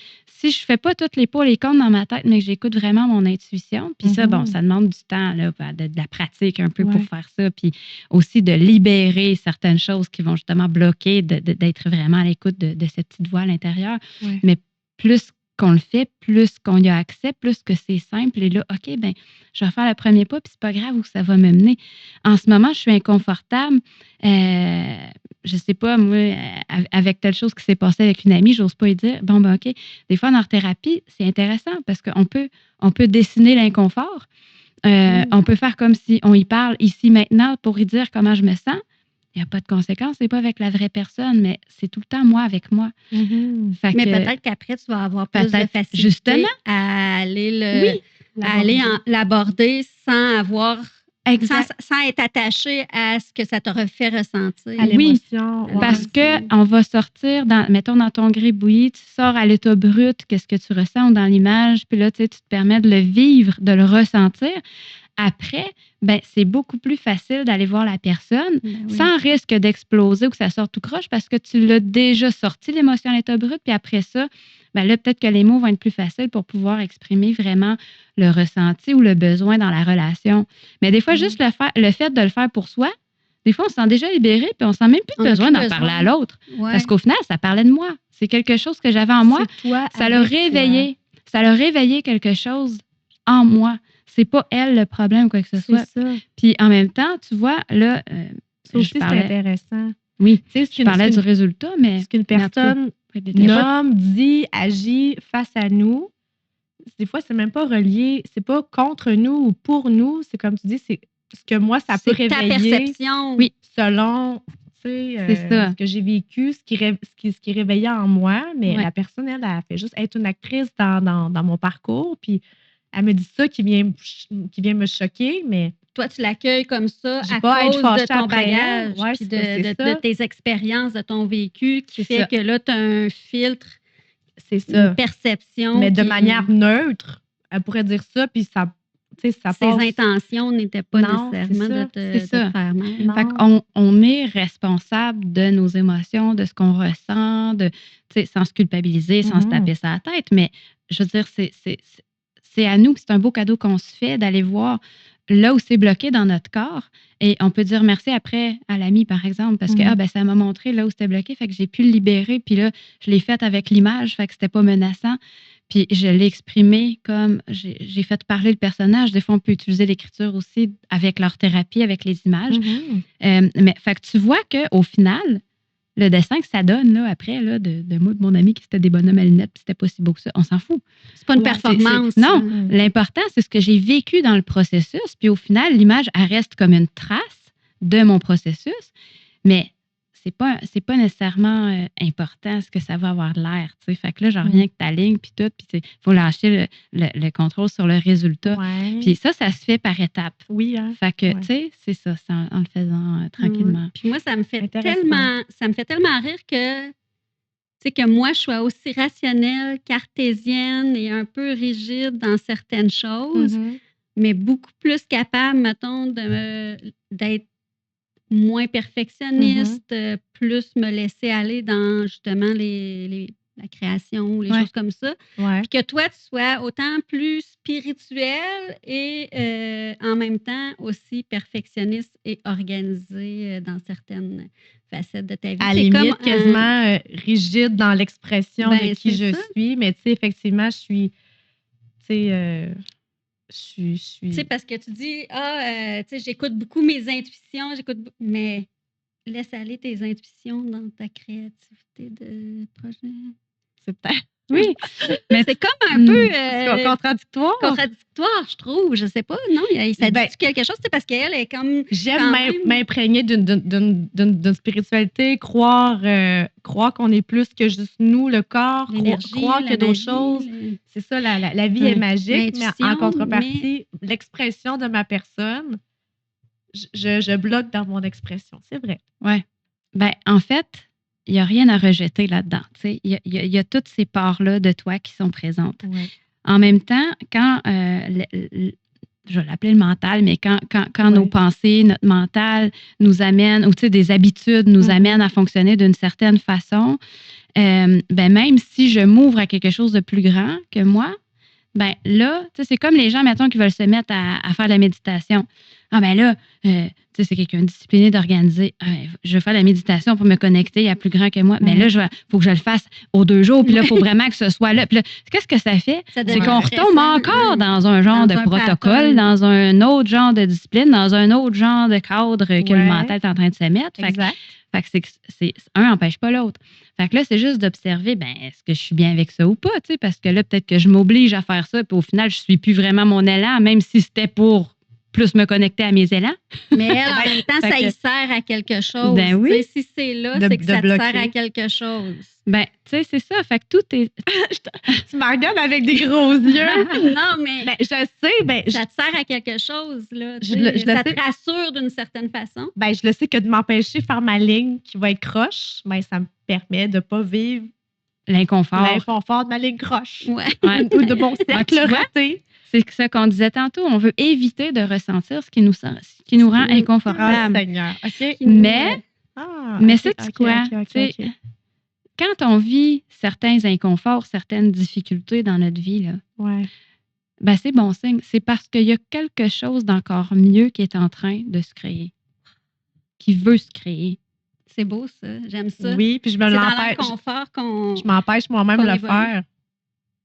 je fais pas toutes les pas, les comptes dans ma tête, mais que j'écoute vraiment mon intuition, puis ça, ça demande du temps, là, de la pratique un peu pour faire ça, puis aussi de libérer certaines choses qui vont justement bloquer, d'être vraiment à l'écoute de cette petite voix à l'intérieur. Mais plus qu'on le fait, plus qu'on y a accès, plus que c'est simple. Et là, OK, je vais faire le premier pas, puis c'est pas grave où ça va me mener. En ce moment, je suis inconfortable. Je sais pas, moi, avec telle chose qui s'est passée avec une amie, j'ose pas lui dire, OK. Des fois, en art-thérapie, c'est intéressant parce qu'on peut dessiner l'inconfort. On peut faire comme si on y parle ici, maintenant, pour y dire comment je me sens. Il n'y a pas de conséquences, c'est pas avec la vraie personne, mais c'est tout le temps moi avec moi. Mais peut-être qu'après, tu vas avoir plus de facilité justement à aller l'aborder sans avoir... Sans être attaché à ce que ça te fait ressentir. À l'émotion. Parce qu'on va sortir, mettons dans ton gribouillis, tu sors à l'état brut, qu'est-ce que tu ressens dans l'image, puis là, tu te permets de le vivre, de le ressentir. Après, c'est beaucoup plus facile d'aller voir la personne sans risque d'exploser ou que ça sorte tout croche parce que tu l'as déjà sorti, l'émotion à l'état brut, puis après ça, là, peut-être que les mots vont être plus faciles pour pouvoir exprimer vraiment le ressenti ou le besoin dans la relation. Mais des fois, juste le fait de le faire pour soi, des fois, on se sent déjà libéré puis on sent même plus besoin d'en parler à l'autre. Parce qu'au final, ça parlait de moi. C'est quelque chose que j'avais en moi. Ça l'a réveillé. Ça l'a réveillé quelque chose en moi. C'est pas elle le problème ou quoi que ce soit. Puis en même temps, tu vois, là, ça aussi, c'est intéressant. Oui, je parlais du résultat, mais... Ce qu'une personne nomme, dit, agit face à nous, des fois, c'est même pas relié, c'est pas contre nous ou pour nous, c'est comme tu dis, c'est ce que moi, ça peut réveiller. Ta perception. Selon ce que j'ai vécu, ce qui réveillait en moi, mais la personne, elle a fait juste être une actrice dans mon parcours, puis elle me dit ça qui vient me choquer, mais... Toi, tu l'accueilles comme ça à cause de ton bagage, puis de tes expériences, de ton vécu, qui fait que là, tu as un filtre, une perception. Mais de manière neutre, elle pourrait dire ça, puis ça ses intentions n'étaient pas nécessairement de te faire mal. Fait on est responsable de nos émotions, de ce qu'on ressent, sans se culpabiliser, sans se taper ça à la tête. Mais je veux dire, c'est à nous, c'est un beau cadeau qu'on se fait d'aller voir là où c'est bloqué dans notre corps. Et on peut dire merci après à l'ami, par exemple, parce que ça m'a montré là où c'était bloqué, fait que j'ai pu le libérer. Puis là, je l'ai fait avec l'image, fait que c'était pas menaçant. Puis je l'ai exprimé comme j'ai fait parler le personnage. Des fois, on peut utiliser l'écriture aussi avec leur thérapie, avec les images. Mais fait que tu vois qu'au final, le dessin que ça donne là, après, là, de moi de mon ami qui c'était des bonhommes à lunettes, puis c'était pas si beau que ça, on s'en fout. C'est pas une performance. Non, l'important, c'est ce que j'ai vécu dans le processus. Puis au final, l'image, elle reste comme une trace de mon processus. Mais c'est pas nécessairement important ce que ça va avoir de l'air. Fait que là, j'en reviens avec ta ligne, puis tout, puis il faut lâcher le contrôle sur le résultat. Puis ça se fait par étapes. Oui, hein? Fait que, tu sais, c'est ça, c'est en le faisant tranquillement. Puis moi, ça me fait tellement rire que moi, je sois aussi rationnelle, cartésienne et un peu rigide dans certaines choses, mais beaucoup plus capable, mettons, d'être moins perfectionniste, plus me laisser aller dans justement la création, les choses comme ça. Puis que toi, tu sois autant plus spirituel et en même temps aussi perfectionniste et organisé dans certaines facettes de ta vie. À la limite, quasiment rigide dans l'expression de qui je suis. Mais tu sais, effectivement, je suis... Tu sais, parce que tu dis, tu sais, j'écoute beaucoup mes intuitions, mais laisse aller tes intuitions dans ta créativité de projet. C'est peut-être. Oui, mais c'est comme un peu contradictoire. Contradictoire, je trouve. Je sais pas, non? Ça dit quelque chose, parce qu'elle est comme. J'aime m'imprégner d'une spiritualité, croire qu'on est plus que juste nous, le corps, croire qu'il y a d'autres choses. C'est ça, la vie est magique, mais en contrepartie, l'expression de ma personne, je bloque dans mon expression. C'est vrai. Oui. Ben, en fait, il n'y a rien à rejeter là-dedans. Il y a toutes ces parts-là de toi qui sont présentes. Ouais. En même temps, quand, je vais l'appeler le mental, mais quand nos pensées, notre mental nous amènent, ou des habitudes nous amènent à fonctionner d'une certaine façon, même si je m'ouvre à quelque chose de plus grand que moi, ben là, c'est comme les gens, mettons, qui veulent se mettre à faire de la méditation. Ah ben là, c'est quelqu'un discipliné d'organiser. Je vais faire la méditation pour me connecter à plus grand que moi. Mais là, il faut que je le fasse aux 2 jours. Puis là, il faut vraiment que ce soit là. Puis là, qu'est-ce que ça fait? C'est qu'on retombe encore dans un genre de protocole, dans un autre genre de discipline, dans un autre genre de cadre que le mental est en train de se mettre. Fait que un n'empêche pas l'autre. Fait que là, c'est juste d'observer, est-ce que je suis bien avec ça ou pas? Parce que là, peut-être que je m'oblige à faire ça. Puis au final, je ne suis plus vraiment mon élan, même si c'était pour plus me connecter à mes élans. Mais elle, en même temps, ça y sert à quelque chose. Ben oui. Si c'est là, c'est que ça te sert à quelque chose. Ben, tu sais, c'est ça. Fait que tout est... Tu me regardes avec des gros yeux. Non, mais je sais. Ça te sert à quelque chose, là. Ça te rassure d'une certaine façon. Je le sais que de m'empêcher de faire ma ligne qui va être croche, ça me permet de ne pas vivre l'inconfort de ma ligne croche. Ouais. Ou de mon cercle raté. C'est ça qu'on disait tantôt. On veut éviter de ressentir ce qui nous rend inconfortable. Seigneur. Okay. Mais c'est quoi? Quand on vit certains inconforts, certaines difficultés dans notre vie, là, c'est bon signe. C'est parce qu'il y a quelque chose d'encore mieux qui est en train de se créer, qui veut se créer. C'est beau, ça. J'aime ça. Oui, puis je me l'empêche. C'est dans l'inconfort qu'on... Je m'empêche moi-même de le faire.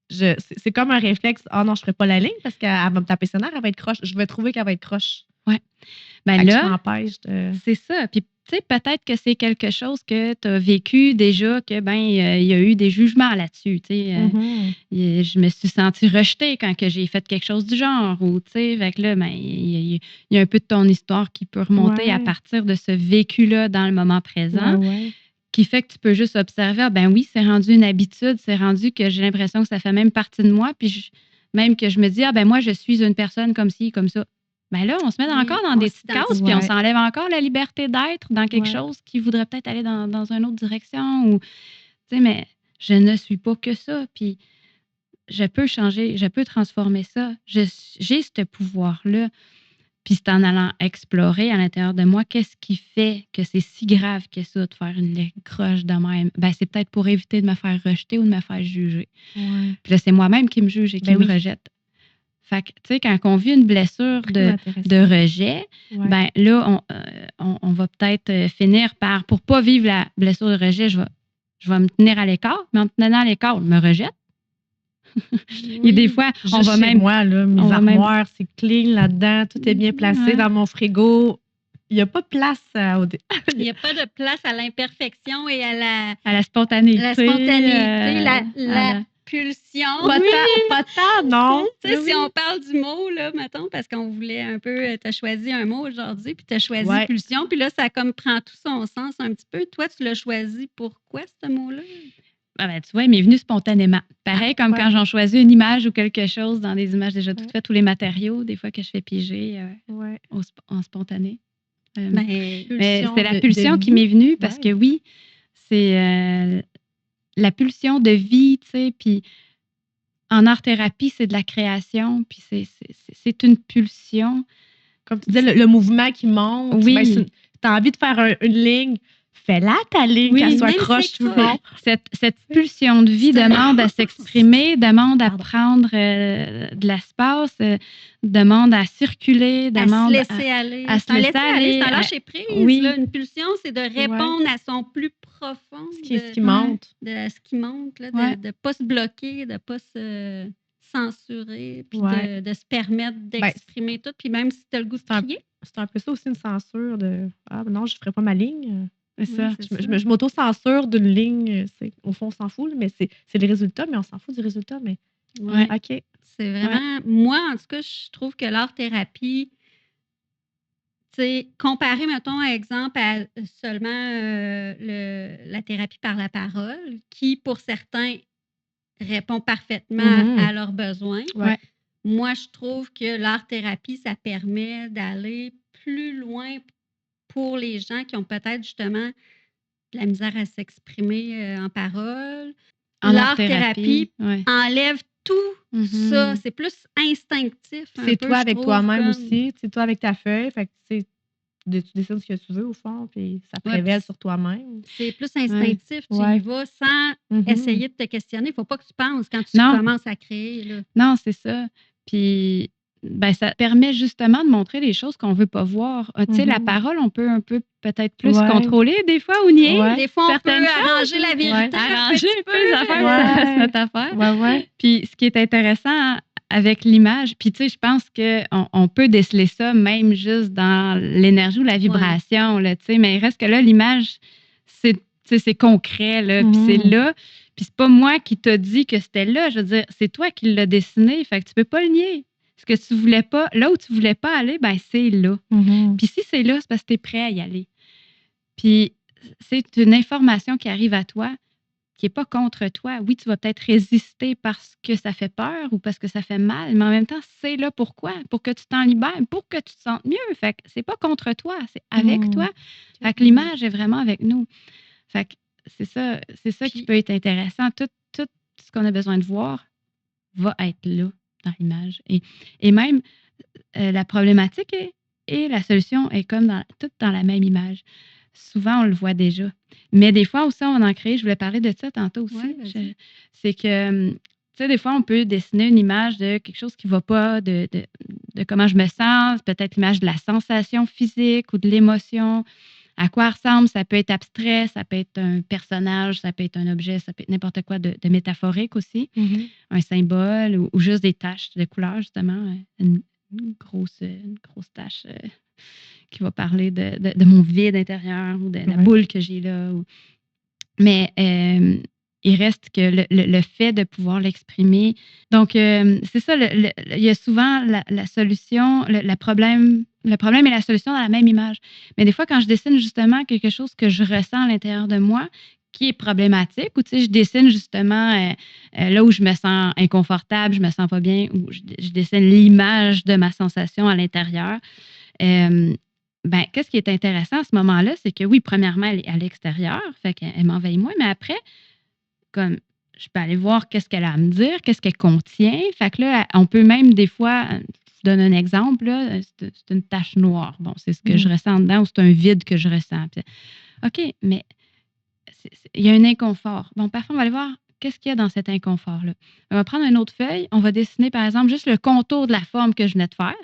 C'est comme un réflexe. Ah non, je ne ferai pas la ligne parce qu'elle va me taper ses nerfs, elle va être croche. Je vais trouver qu'elle va être croche. Oui. Ben Fait que je là, m'empêche de... c'est ça. Puis, tu sais, peut-être que c'est quelque chose que tu as vécu déjà, que il y a eu des jugements là-dessus. Tu sais, je me suis sentie rejetée quand que j'ai fait quelque chose du genre. Ou, tu sais, fait que là, il y a un peu de ton histoire qui peut remonter à Ouais. partir de ce vécu-là dans le moment présent, Ouais. qui fait que tu peux juste observer, ah ben oui, c'est rendu une habitude, c'est rendu que j'ai l'impression que ça fait même partie de moi, puis même que je me dis, ah ben moi, je suis une personne comme ci, comme ça. Ben là, on se met encore dans des petites cases, puis on s'enlève encore la liberté d'être dans quelque chose qui voudrait peut-être aller dans une autre direction. Ou, tu sais, mais je ne suis pas que ça, puis je peux changer, je peux transformer ça. J'ai ce pouvoir-là. Puis c'est en allant explorer à l'intérieur de moi, qu'est-ce qui fait que c'est si grave que ça de faire une croche de même? Ben, c'est peut-être pour éviter de me faire rejeter ou de me faire juger. Ouais. Puis là, c'est moi-même qui me juge et qui me rejette. Fait que, tu sais, quand on vit une blessure de rejet, ben là, on va peut-être finir par, pour pas vivre la blessure de rejet, je vais me tenir à l'écart, mais en me tenant à l'écart, je me rejette. Et des fois, on va même... Moi, là, mes armoires, c'est clean là-dedans, tout est bien placé dans mon frigo. Il n'y a pas de place il n'y a pas de place à l'imperfection et à la spontanéité. La spontanéité, la pulsion. Pas tant, non. Si on parle du mot, là, mettons, parce qu'on voulait un peu... Tu as choisi un mot aujourd'hui, puis tu as choisi pulsion, puis là, ça comme prend tout son sens un petit peu. Toi, tu l'as choisi pourquoi, ce mot-là? Ah ben, tu vois, il m'est venu spontanément. Pareil comme quand j'en choisis une image ou quelque chose dans des images déjà toutes faites, tous les matériaux, des fois que je fais piger en spontané. Mais c'est la pulsion qui m'est venue parce que oui, c'est la pulsion de vie, tu sais, puis en art-thérapie, c'est de la création, puis c'est une pulsion. Comme tu disais, le mouvement qui monte. Oui. Tu as envie de faire une ligne, fais-la ta ligne, qu'elle soit croche tout le long. Cette pulsion de vie demande à s'exprimer, demande à prendre de l'espace, demande à circuler, demande à se laisser aller. À se laisser aller. C'est un lâcher prise. Oui. Là, une pulsion, c'est de répondre à son plus profond. Ce qui monte. De ce qui monte, là, de ne pas se bloquer, de ne pas se censurer, puis de se permettre d'exprimer tout. Puis même si tu as le goût de crier. C'est un peu ça aussi, une censure de « Ah, non, je ne ferai pas ma ligne ». C'est ça. Je m'auto-censure d'une ligne. Au fond, on s'en fout, mais c'est le résultat, mais on s'en fout du résultat. Mais OK. C'est vraiment... Moi, en tout cas, je trouve que l'art-thérapie, tu sais, comparé, mettons, à exemple, à seulement la thérapie par la parole, qui, pour certains, répond parfaitement à leurs besoins. Ouais. Moi, je trouve que l'art-thérapie, ça permet d'aller plus loin pour les gens qui ont peut-être justement de la misère à s'exprimer en parole. L'art-thérapie enlève tout ça. C'est plus instinctif. C'est toi avec toi-même aussi. C'est toi avec ta feuille. Fait que tu décides ce que tu veux au fond, puis ça te révèle sur toi-même. C'est plus instinctif. Tu y vas sans essayer de te questionner. Il ne faut pas que tu penses quand tu commences à créer. Là. Non, c'est ça. Puis... Ben, ça permet justement de montrer les choses qu'on ne veut pas voir. Tu sais, la parole, on peut un peu peut-être plus contrôler des fois ou nier. Des fois, on peut arranger la vérité. Arranger un peu les affaires, c'est notre affaire. Puis ce qui est intéressant avec l'image, puis tu sais, je pense qu'on peut déceler ça même juste dans l'énergie ou la vibration, là, tu sais, mais il reste que là, l'image, c'est concret, là, puis c'est là. Puis c'est pas moi qui t'a dit que c'était là. Je veux dire, c'est toi qui l'as dessiné, fait que tu peux pas le nier. Ce que tu voulais pas, là où tu voulais pas aller, ben c'est là. Puis si c'est là, c'est parce que tu es prêt à y aller. Puis c'est une information qui arrive à toi, qui n'est pas contre toi. Oui, tu vas peut-être résister parce que ça fait peur ou parce que ça fait mal, mais en même temps, c'est là pourquoi? Pour que tu t'en libères, pour que tu te sentes mieux. Fait que c'est pas contre toi, c'est avec toi. Fait que l'image est vraiment avec nous. Fait que c'est ça qui peut être intéressant. Tout ce qu'on a besoin de voir va être là. Dans l'image. Et même, la problématique et la solution est comme tout dans la même image. Souvent, on le voit déjà. Mais des fois aussi, on en crée. Je voulais parler de ça tantôt aussi. C'est que, tu sais, des fois, on peut dessiner une image de quelque chose qui ne va pas, de comment je me sens, peut-être l'image de la sensation physique ou de l'émotion. À quoi ressemble, ça peut être abstrait, ça peut être un personnage, ça peut être un objet, ça peut être n'importe quoi de métaphorique aussi, un symbole ou juste des taches de couleur, justement, une grosse tache qui va parler de mon vide intérieur ou de la boule que j'ai là. Mais il reste que le fait de pouvoir l'exprimer. Donc, c'est ça, il y a souvent la solution, le problème et la solution dans la même image. Mais des fois, quand je dessine justement quelque chose que je ressens à l'intérieur de moi, qui est problématique, ou je dessine justement là où je me sens inconfortable, je me sens pas bien, ou je dessine l'image de ma sensation à l'intérieur. Qu'est-ce qui est intéressant à ce moment-là, c'est que oui, premièrement, elle est à l'extérieur, fait qu'elle m'envahit moins, mais après, comme je peux aller voir qu'est-ce qu'elle a à me dire, qu'est-ce qu'elle contient. Fait que là, on peut même des fois, je donne un exemple, là, c'est une tache noire. Bon, c'est ce que je ressens dedans ou c'est un vide que je ressens. Puis, OK, mais il y a un inconfort. Bon, parfois, on va aller voir qu'est-ce qu'il y a dans cet inconfort-là. On va prendre une autre feuille, on va dessiner, par exemple, juste le contour de la forme que je venais de faire,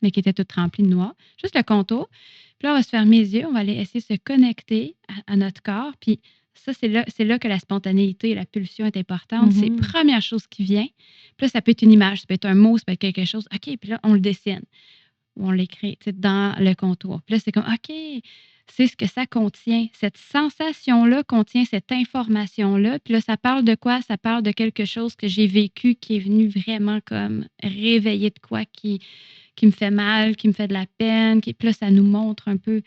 mais qui était toute remplie de noir. Juste le contour. Puis là, on va se fermer les yeux, on va aller essayer de se connecter à notre corps. Puis ça, c'est là que la spontanéité, la pulsion est importante. C'est la première chose qui vient. Puis là, ça peut être une image, ça peut être un mot, ça peut être quelque chose. OK, puis là, on le dessine ou on l'écrit dans le contour. Puis là, c'est comme, OK, c'est ce que ça contient. Cette sensation-là contient cette information-là. Puis là, ça parle de quoi? Ça parle de quelque chose que j'ai vécu qui est venu vraiment comme réveiller de quoi qui me fait mal, qui me fait de la peine. Puis là, ça nous montre un peu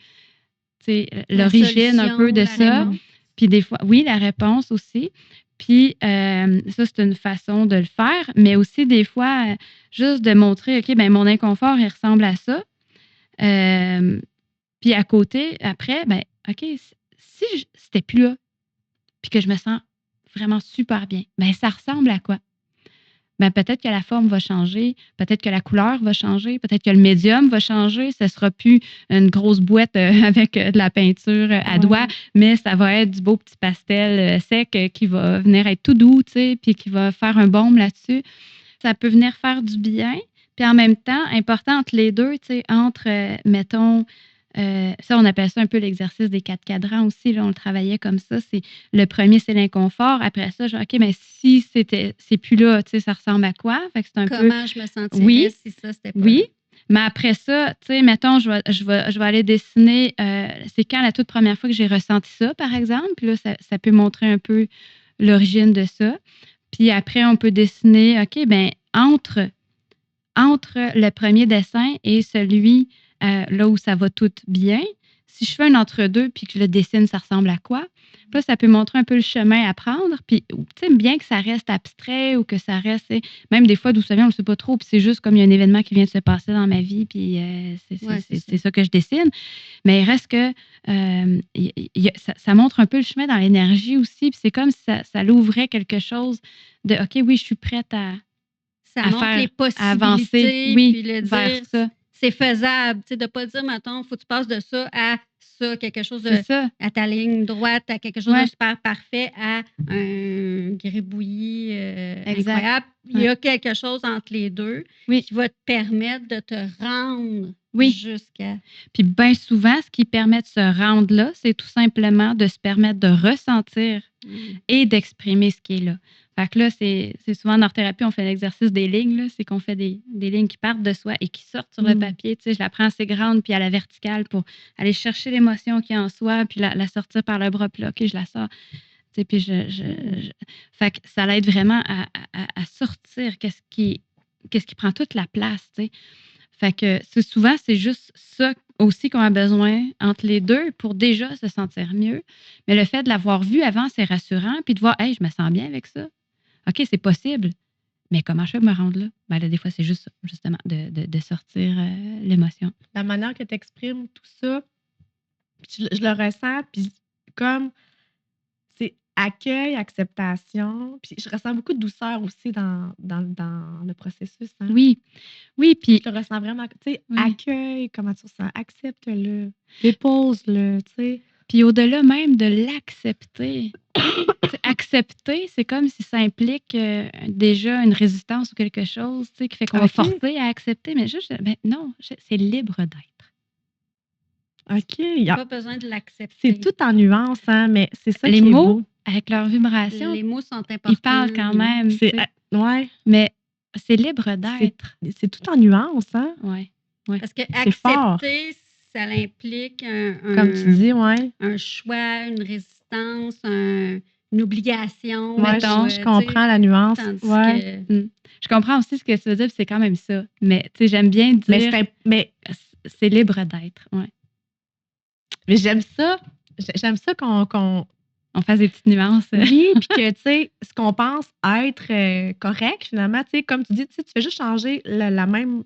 l'origine un peu de ça. Réponse. Puis des fois, oui, la réponse aussi. Puis ça, c'est une façon de le faire. Mais aussi, des fois, juste de montrer, OK, bien, mon inconfort, il ressemble à ça. Puis à côté, après, OK, si c'était plus là, puis que je me sens vraiment super bien, ça ressemble à quoi? Peut-être que la forme va changer, peut-être que la couleur va changer, peut-être que le médium va changer. Ce ne sera plus une grosse boîte avec de la peinture à doigts, mais ça va être du beau petit pastel sec qui va venir être tout doux, puis qui va faire un baume là-dessus. Ça peut venir faire du bien. Puis en même temps, important entre les deux, entre, mettons, ça, on appelle ça un peu l'exercice des 4 cadrans aussi. Là, on le travaillait comme ça. Le premier, c'est l'inconfort. Après ça, OK, mais si c'est plus là, ça ressemble à quoi? Fait que c'est Comment je me sentirais si ça, c'était pas là? Mais après ça, mettons, je vais aller dessiner. C'est quand la toute première fois que j'ai ressenti ça, par exemple. Puis là, ça peut montrer un peu l'origine de ça. Puis après, on peut dessiner, OK, entre le premier dessin et celui là où ça va tout bien, si je fais un entre-deux puis que je le dessine, ça ressemble à quoi? Puis là, ça peut montrer un peu le chemin à prendre. Puis, bien que ça reste abstrait ou que ça reste, même des fois, d'où ça vient, on ne le sait pas trop. Puis c'est juste comme il y a un événement qui vient de se passer dans ma vie, puis c'est ça que je dessine. Mais il reste que ça montre un peu le chemin dans l'énergie aussi. Puis c'est comme si ça l'ouvrait quelque chose de OK, oui, je suis prête à montre les possibilités, à avancer, puis le vers dire, ça. C'est faisable, de ne pas dire, mettons, il faut que tu passes de ça à ça, quelque chose de, à ta ligne droite, à quelque chose de super parfait, à un gribouillis incroyable. Il y a quelque chose entre les deux qui va te permettre de te rendre jusqu'à... Puis bien souvent, ce qui permet de se rendre là, c'est tout simplement de se permettre de ressentir et d'exprimer ce qui est là. Fait que là, c'est souvent en art-thérapie, on fait l'exercice des lignes. Là, c'est qu'on fait des lignes qui partent de soi et qui sortent sur le papier. Je la prends assez grande puis à la verticale pour aller chercher l'émotion qui est en soi puis la sortir par le bras. Puis là, OK, je la sors. Puis fait que ça l'aide vraiment à sortir qu'est-ce qui prend toute la place. T'sais. Fait que souvent, c'est juste ça aussi qu'on a besoin entre les deux pour déjà se sentir mieux. Mais le fait de l'avoir vu avant, c'est rassurant. Puis de voir, hey, je me sens bien avec ça. OK, c'est possible. Mais comment je peux me rendre là? Là, des fois, c'est juste ça, justement, de sortir l'émotion. La manière que tu exprimes tout ça, je le ressens, puis comme c'est accueil, acceptation, puis je ressens beaucoup de douceur aussi dans le processus. Hein? Oui, puis... Je le ressens vraiment, tu sais, accueil, comment tu ressens, accepte-le, dépose-le, tu sais. Puis au-delà même de l'accepter, accepter, c'est comme si ça implique déjà une résistance ou quelque chose qui fait qu'on va forcer à accepter. Mais juste, non, c'est libre d'être. OK. Il n'y a pas besoin de l'accepter. C'est tout en nuances, hein, mais c'est ça les qui est mots, beau. Avec leur vibration. Les mots sont importants. Ils parlent quand même. Ouais. Mais c'est libre d'être. C'est tout en nuances, hein? Oui. Parce que accepter, ça implique comme tu dis, un choix, une résistance, une obligation. Ouais, je comprends la nuance. Je comprends aussi ce que tu veux dire, c'est quand même ça. Mais tu sais, j'aime bien dire mais c'est libre d'être. Ouais. Mais j'aime ça qu'on on fasse des petites nuances. Oui, puis que, tu sais, ce qu'on pense être correct, finalement, tu sais, comme tu dis, tu fais juste changer le même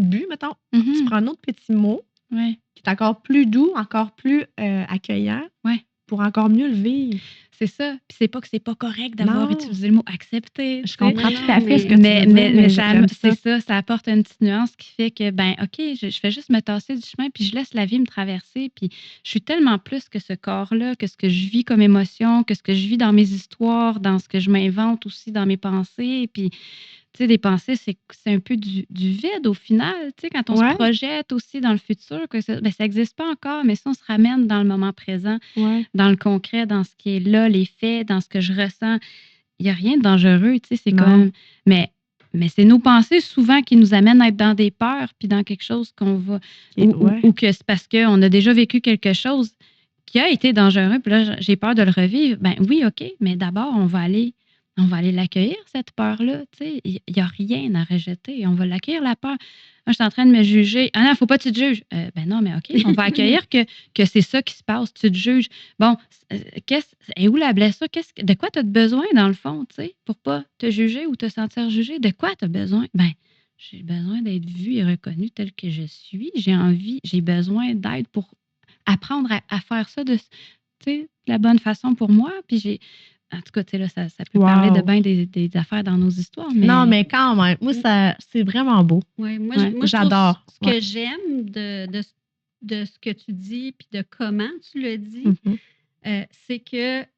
but, mettons. Tu prends un autre petit mot qui est encore plus doux, encore plus accueillant pour encore mieux le vivre. C'est ça. Puis c'est pas que c'est pas correct d'avoir utilisé le mot accepter. Je comprends tout à fait ce que tu veux dire, mais c'est ça. Ça apporte une petite nuance qui fait que, ben, OK, je fais juste me tasser du chemin, puis je laisse la vie me traverser. Puis je suis tellement plus que ce corps-là, que ce que je vis comme émotion, que ce que je vis dans mes histoires, dans ce que je m'invente aussi dans mes pensées. Puis, tu sais, des pensées, c'est un peu du vide au final. Tu sais, quand on se projette aussi dans le futur, que ça n'existe pas encore, mais si on se ramène dans le moment présent, dans le concret, dans ce qui est là, les faits, dans ce que je ressens, il n'y a rien de dangereux. Tu sais, c'est comme. Mais c'est nos pensées souvent qui nous amènent à être dans des peurs, puis dans quelque chose qu'on va. Ou que c'est parce qu'on a déjà vécu quelque chose qui a été dangereux, puis là, j'ai peur de le revivre. Ben oui, OK, mais d'abord, on va aller l'accueillir, cette peur-là. Il n'y a rien à rejeter. On va l'accueillir, la peur. Moi, je suis en train de me juger. Ah non, il ne faut pas que tu te juges. Ben non, mais OK, on va accueillir que c'est ça qui se passe. Tu te juges. Bon, et où la blessure? De quoi tu as besoin, dans le fond, pour ne pas te juger ou te sentir jugé? De quoi tu as besoin? Ben, j'ai besoin d'être vue et reconnue telle que je suis. J'ai besoin d'aide pour apprendre à faire ça de la bonne façon pour moi. Puis en tout cas, là, ça peut parler de bien des affaires dans nos histoires. Mais... Non, mais quand même, moi, c'est vraiment beau. Oui, moi j'adore. Ce que j'aime de ce que tu dis puis de comment tu le dis, c'est que, tu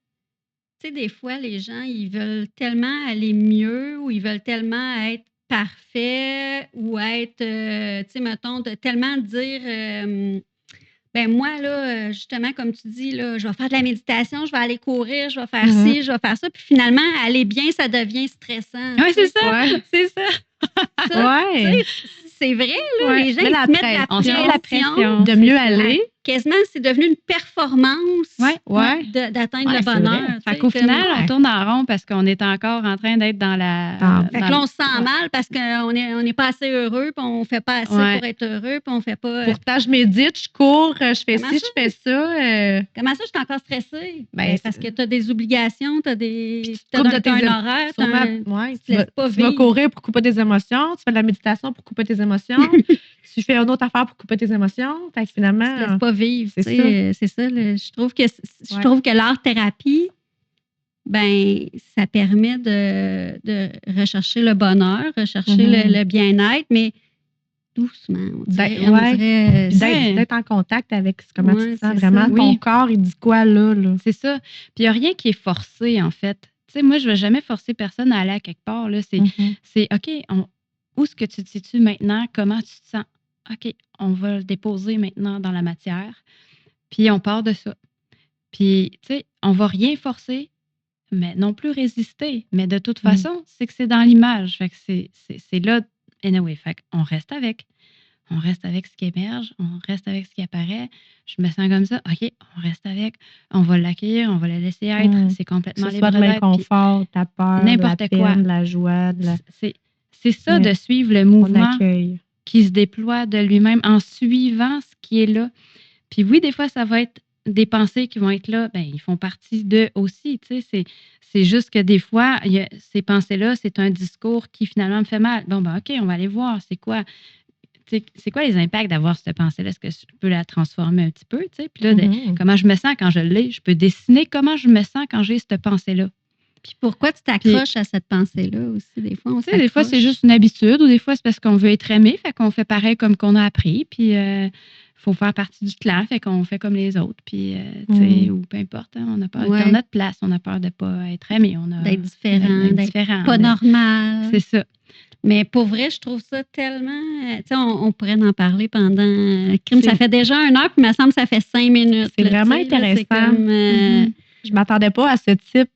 sais, des fois, les gens, ils veulent tellement aller mieux ou ils veulent tellement être parfaits ou être, tu sais, mettons, tellement dire... ben moi, là, justement, comme tu dis, là, je vais faire de la méditation, je vais aller courir, je vais faire ci, je vais faire ça. Puis finalement, aller bien, ça devient stressant. Oui, c'est ça. C'est ça. C'est vrai, là, les gens, ils mettent la pression de mieux aller. Quasiment, c'est devenu une performance d'atteindre le bonheur. Fait qu'au final, on tourne en rond parce qu'on est encore en train d'être dans la... Fait que là, on se sent mal parce qu'on n'est pas assez heureux, puis on ne fait pas assez pour être heureux, puis on ne fait pas... Pourtant, je médite, je cours, je fais ci, je fais ça. Comment ça, je suis encore stressée? Ben, parce que tu as des obligations, tu as un horaire, tu vas courir pour couper tes émotions, tu fais de la méditation pour couper tes émotions, tu fais une autre affaire pour couper tes émotions. Fait que finalement... Tu ne laisses pas vivre. C'est ça. Je trouve que l'art-thérapie, ben, ça permet de rechercher le bonheur, rechercher le bien-être, mais doucement. D'être en contact avec comment tu te sens vraiment. Ton corps, il dit quoi là? C'est ça. Puis il n'y a rien qui est forcé, en fait. Tu sais, moi, je ne vais jamais forcer personne à aller à quelque part. Là. C'est OK, où est-ce que tu te situes maintenant? Comment tu te sens? OK, on va le déposer maintenant dans la matière, puis on part de ça. Puis, tu sais, on va rien forcer, mais non plus résister. Mais de toute façon, c'est que c'est dans l'image. Fait que c'est là, anyway, fait qu'on reste avec. On reste avec ce qui émerge, on reste avec ce qui apparaît. Je me sens comme ça. OK, on reste avec. On va l'accueillir, on va le laisser être. C'est complètement libre d'être. Que ce soit de l'inconfort, ta peur, n'importe la peine, la joie. C'est ça, de suivre le mouvement qui se déploie de lui-même en suivant ce qui est là. Puis oui, des fois, ça va être des pensées qui vont être là. Ben, ils font partie d'eux aussi. Tu sais, c'est juste que des fois, ces pensées-là, c'est un discours qui finalement me fait mal. Bon, ben OK, on va aller voir. C'est quoi les impacts d'avoir cette pensée-là? Est-ce que je peux la transformer un petit peu? Tu sais? Puis là, comment je me sens quand je l'ai? Je peux dessiner comment je me sens quand j'ai cette pensée-là. Puis pourquoi tu t'accroches à cette pensée-là aussi? Des fois, des fois, c'est juste une habitude ou des fois, c'est parce qu'on veut être aimé, fait qu'on fait pareil comme qu'on a appris. Puis, il faut faire partie du clan, fait qu'on fait comme les autres. Puis, ou peu importe, hein, on a peur de notre place, on a peur de ne pas être aimé. D'être différent, pas normal. C'est ça. Mais pour vrai, je trouve ça tellement... Tu sais, on pourrait en parler pendant... Ça fait déjà 1 heure, puis il me semble que ça fait 5 minutes. C'est vraiment intéressant. Je ne m'attendais pas à ce type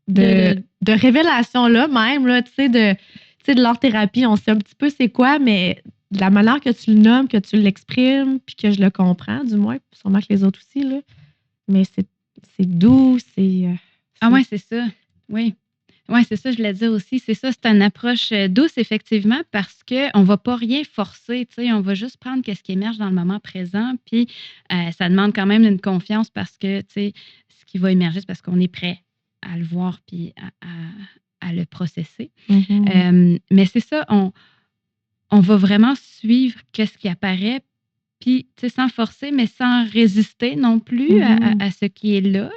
de révélation-là même, là, tu sais, de l'art-thérapie. On sait un petit peu c'est quoi, mais de la manière que tu le nommes, que tu l'exprimes, puis que je le comprends, du moins, sûrement que les autres aussi, là. Mais c'est doux, Ah ouais, c'est ça. Oui. Oui, c'est ça, je voulais dire aussi. C'est ça, c'est une approche douce, effectivement, parce qu'on ne va pas rien forcer. On va juste prendre ce qui émerge dans le moment présent. Puis, ça demande quand même une confiance parce que ce qui va émerger, c'est parce qu'on est prêt à le voir puis à le processer. Mm-hmm. Mais c'est ça, on va vraiment suivre ce qui apparaît, puis sans forcer, mais sans résister non plus à ce qui est là.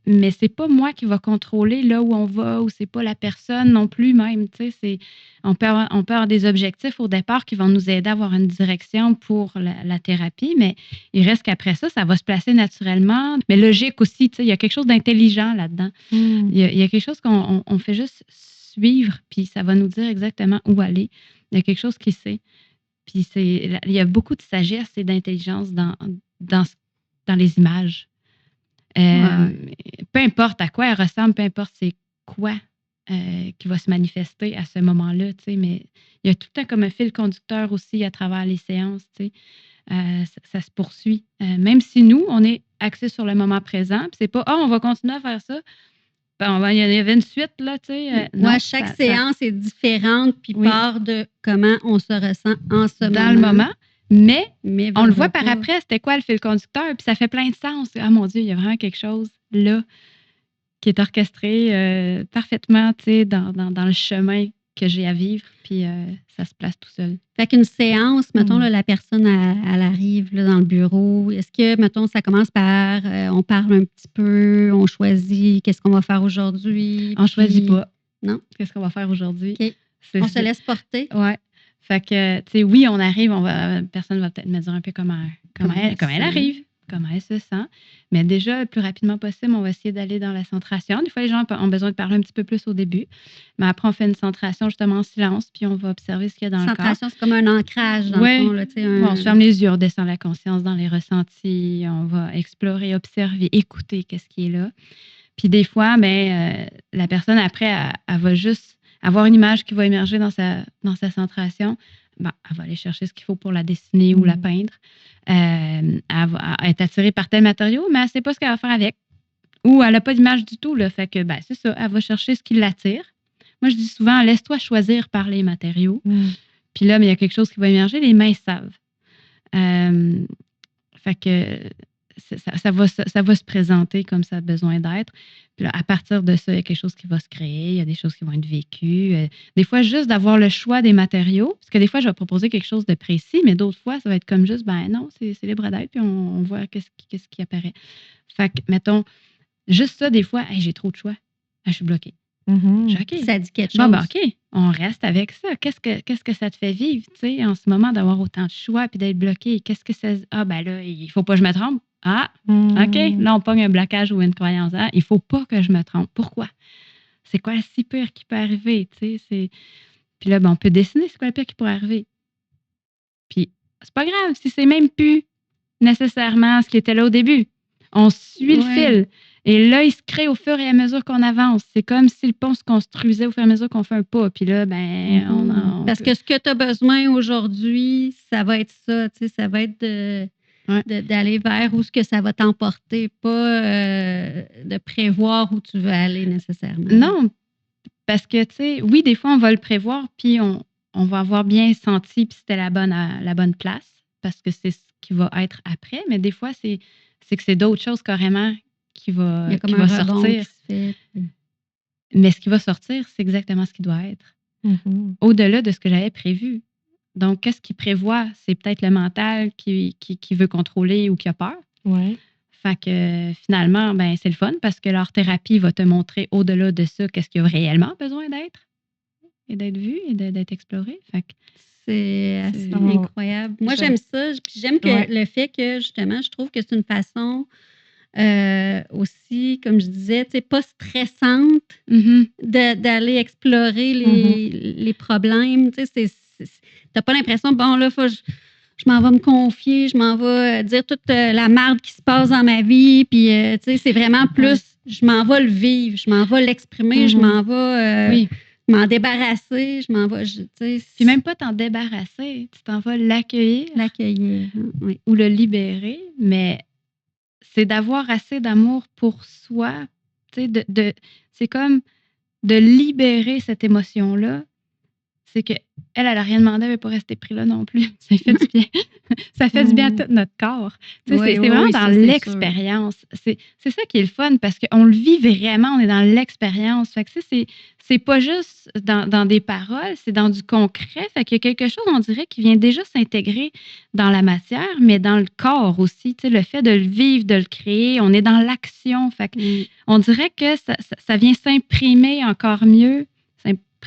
Mais c'est pas moi qui va contrôler là où on va, ou c'est pas la personne non plus même. On peut avoir des objectifs au départ qui vont nous aider à avoir une direction pour la thérapie, mais il reste qu'après ça va se placer naturellement. Mais logique aussi, il y a quelque chose d'intelligent là-dedans. Il y a quelque chose qu'on fait juste suivre, puis ça va nous dire exactement où aller. Il y a quelque chose qui sait. Puis il y a beaucoup de sagesse et d'intelligence dans les images. Peu importe à quoi elle ressemble, peu importe c'est quoi qui va se manifester à ce moment-là, mais il y a tout le temps comme un fil conducteur aussi à travers les séances, ça se poursuit. Même si nous, on est axé sur le moment présent, puis c'est pas « on va continuer à faire ça », il y avait une suite, là, chaque séance est différente, puis part de comment on se ressent en ce moment. Dans le moment. Mais on le voit par après, c'était quoi le fil conducteur, puis ça fait plein de sens. Ah mon Dieu, il y a vraiment quelque chose là qui est orchestré parfaitement, dans le chemin que j'ai à vivre, puis ça se place tout seul. Fait qu'une séance, mettons, là, la personne, elle arrive là, dans le bureau. Est-ce que, mettons, ça commence par, on parle un petit peu, on choisit qu'est-ce qu'on va faire aujourd'hui? On choisit pas. Non? Qu'est-ce qu'on va faire aujourd'hui? Okay. On se laisse porter? Ouais. Fait que, oui, on arrive, personne va peut-être me dire un peu comment elle arrive, comment elle se sent. Mais déjà, le plus rapidement possible, on va essayer d'aller dans la centration. Des fois, les gens ont besoin de parler un petit peu plus au début. Mais après, on fait une centration justement en silence, puis on va observer ce qu'il y a dans le corps. Centration, c'est comme un ancrage, dans le fond. Là, on se ferme les yeux, on descend la conscience dans les ressentis, on va explorer, observer, écouter qu'est-ce qui est là. Puis des fois, la personne, après, elle va juste avoir une image qui va émerger dans sa centration. Elle va aller chercher ce qu'il faut pour la dessiner ou la peindre. Elle va être attirée par tel matériau, mais elle ne sait pas ce qu'elle va faire avec. Ou elle n'a pas d'image du tout. Là, fait que, c'est ça, elle va chercher ce qui l'attire. Moi, je dis souvent, laisse-toi choisir par les matériaux. Puis là, il y a quelque chose qui va émerger, les mains savent. Fait que ça va se présenter comme ça a besoin d'être. Puis là, à partir de ça, il y a quelque chose qui va se créer, il y a des choses qui vont être vécues. Des fois, juste d'avoir le choix des matériaux, parce que des fois, je vais proposer quelque chose de précis, mais d'autres fois, ça va être comme juste, non, c'est libre d'être, puis on voit qu'est-ce qui apparaît. Fait que, mettons, juste ça, des fois, j'ai trop de choix. Je suis bloquée. Okay. Ça dit quelque chose. Bon, OK, on reste avec ça. Qu'est-ce que ça te fait vivre, en ce moment, d'avoir autant de choix puis d'être bloqué? Qu'est-ce que ça... là, il faut pas que je me trompe. OK, là, on pogne un blocage ou une croyance. Il faut pas que je me trompe. Pourquoi? C'est quoi le si pire qui peut arriver, Puis là, on peut dessiner c'est quoi le pire qui pourrait arriver. Puis, c'est pas grave si c'est même plus nécessairement ce qui était là au début. On suit le fil. Et là, il se crée au fur et à mesure qu'on avance. C'est comme si le pont se construisait au fur et à mesure qu'on fait un pas. Puis là, parce que ce que tu as besoin aujourd'hui, ça va être ça. Ça va être d'aller vers où ce que ça va t'emporter, pas de prévoir où tu veux aller nécessairement. Non, parce que, oui, des fois, on va le prévoir, puis on va avoir bien senti, puis c'était la bonne place, parce que c'est ce qui va être après. Mais des fois, c'est que c'est d'autres choses carrément qui va sortir. Mais ce qui va sortir, c'est exactement ce qui doit être. Au-delà de ce que j'avais prévu. Donc, qu'est-ce qui prévoit? C'est peut-être le mental qui veut contrôler ou qui a peur. Ouais. Fait que finalement, c'est le fun parce que l'art-thérapie va te montrer au-delà de ça qu'est-ce qu'il y a réellement besoin d'être et d'être vu et d'être exploré. Fait que c'est assez incroyable. Moi, j'aime ça. Puis j'aime que le fait que, justement, je trouve que c'est une façon aussi, comme je disais, pas stressante d'aller explorer les problèmes. T'as pas l'impression, là, je m'en vais me confier, je m'en vais dire toute la merde qui se passe dans ma vie, puis, c'est vraiment plus, je m'en vais le vivre, je m'en vais l'exprimer, je m'en vais m'en débarrasser, je m'en vais. Puis même pas t'en débarrasser, tu t'en vas l'accueillir. Oui. Ou le libérer, mais c'est d'avoir assez d'amour pour soi. C'est comme de libérer cette émotion-là. C'est qu'elle n'a rien demandé, elle ne veut pas rester pris là non plus. Ça fait du bien. Ça fait du bien à tout notre corps. C'est vraiment dans l'expérience. C'est ça qui est le fun parce qu'on le vit vraiment, on est dans l'expérience. Fait que c'est pas juste dans des paroles, c'est dans du concret. Fait qu'il y a quelque chose, on dirait, qui vient déjà s'intégrer dans la matière, mais dans le corps aussi. Le fait de le vivre, de le créer, on est dans l'action. Fait que on dirait que ça vient s'imprimer encore mieux.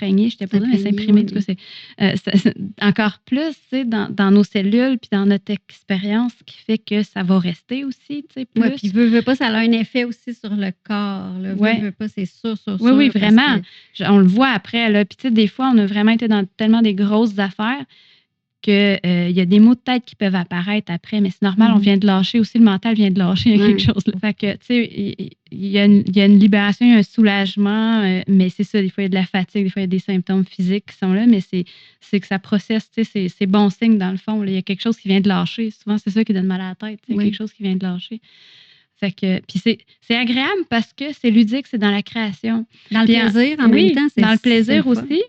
Je t'ai pas dit, mais s'imprimer, en tout cas, c'est encore plus dans nos cellules puis dans notre expérience qui fait que ça va rester aussi. Oui, puis veut pas, ça a un effet aussi sur le corps. Veut pas, c'est sûr. Oui, vraiment. On le voit après. Là. Puis des fois, on a vraiment été dans tellement des grosses affaires qu'il y a des maux de tête qui peuvent apparaître après, mais c'est normal, on vient de lâcher aussi, le mental vient de lâcher quelque chose. Là. Fait que, tu sais, il y a une libération, il y a un soulagement, mais c'est ça, des fois, il y a de la fatigue, des fois, il y a des symptômes physiques qui sont là, mais c'est que ça processe, tu sais, c'est bon signe dans le fond. Là. Il y a quelque chose qui vient de lâcher. Souvent, c'est ça qui donne mal à la tête, quelque chose qui vient de lâcher. Fait que, puis c'est agréable parce que c'est ludique, c'est dans la création. Dans le plaisir, en même temps. Dans le plaisir aussi.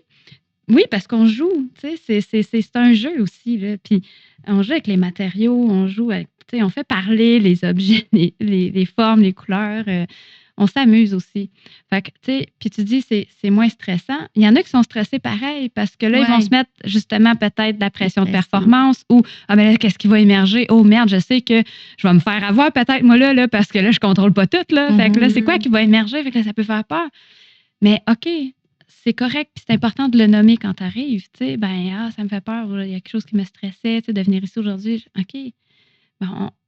Oui, parce qu'on joue, tu sais, c'est un jeu aussi, là. Puis on joue avec les matériaux, on joue avec, tu sais, on fait parler les objets, les formes, les couleurs. On s'amuse aussi. Fait que, tu sais, puis tu dis, c'est moins stressant. Il y en a qui sont stressés pareil parce que là, ils vont se mettre justement peut-être de la pression de performance ou, mais là, qu'est-ce qui va émerger? Oh merde, je sais que je vais me faire avoir peut-être, moi, là, parce que là, je contrôle pas tout, là. Fait que là, c'est quoi qui va émerger? Fait que là, ça peut faire peur. Mais OK, c'est correct, puis c'est important de le nommer quand tu arrives. Tu sais, ça me fait peur, il y a quelque chose qui me stressait, tu sais, de venir ici aujourd'hui. OK,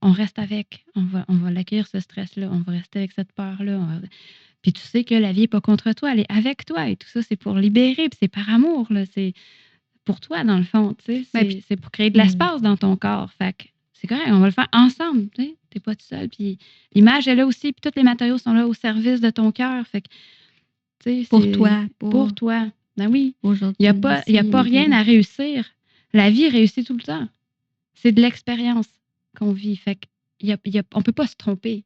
on reste avec. On va l'accueillir, ce stress-là. On va rester avec cette peur-là. Puis tu sais que la vie n'est pas contre toi, elle est avec toi. Et tout ça, c'est pour libérer, puis c'est par amour. Là. C'est pour toi, dans le fond. Tu sais, c'est pour créer de l'espace dans ton corps. Fait que c'est correct, on va le faire ensemble. Tu sais, t'es pas tout seul. Puis l'image est là aussi, puis tous les matériaux sont là au service de ton cœur. Fait que pour toi. Pour toi. Ben oui. Aujourd'hui. Il n'y a pas rien à réussir. La vie réussit tout le temps. C'est de l'expérience qu'on vit. Fait on ne peut pas se tromper.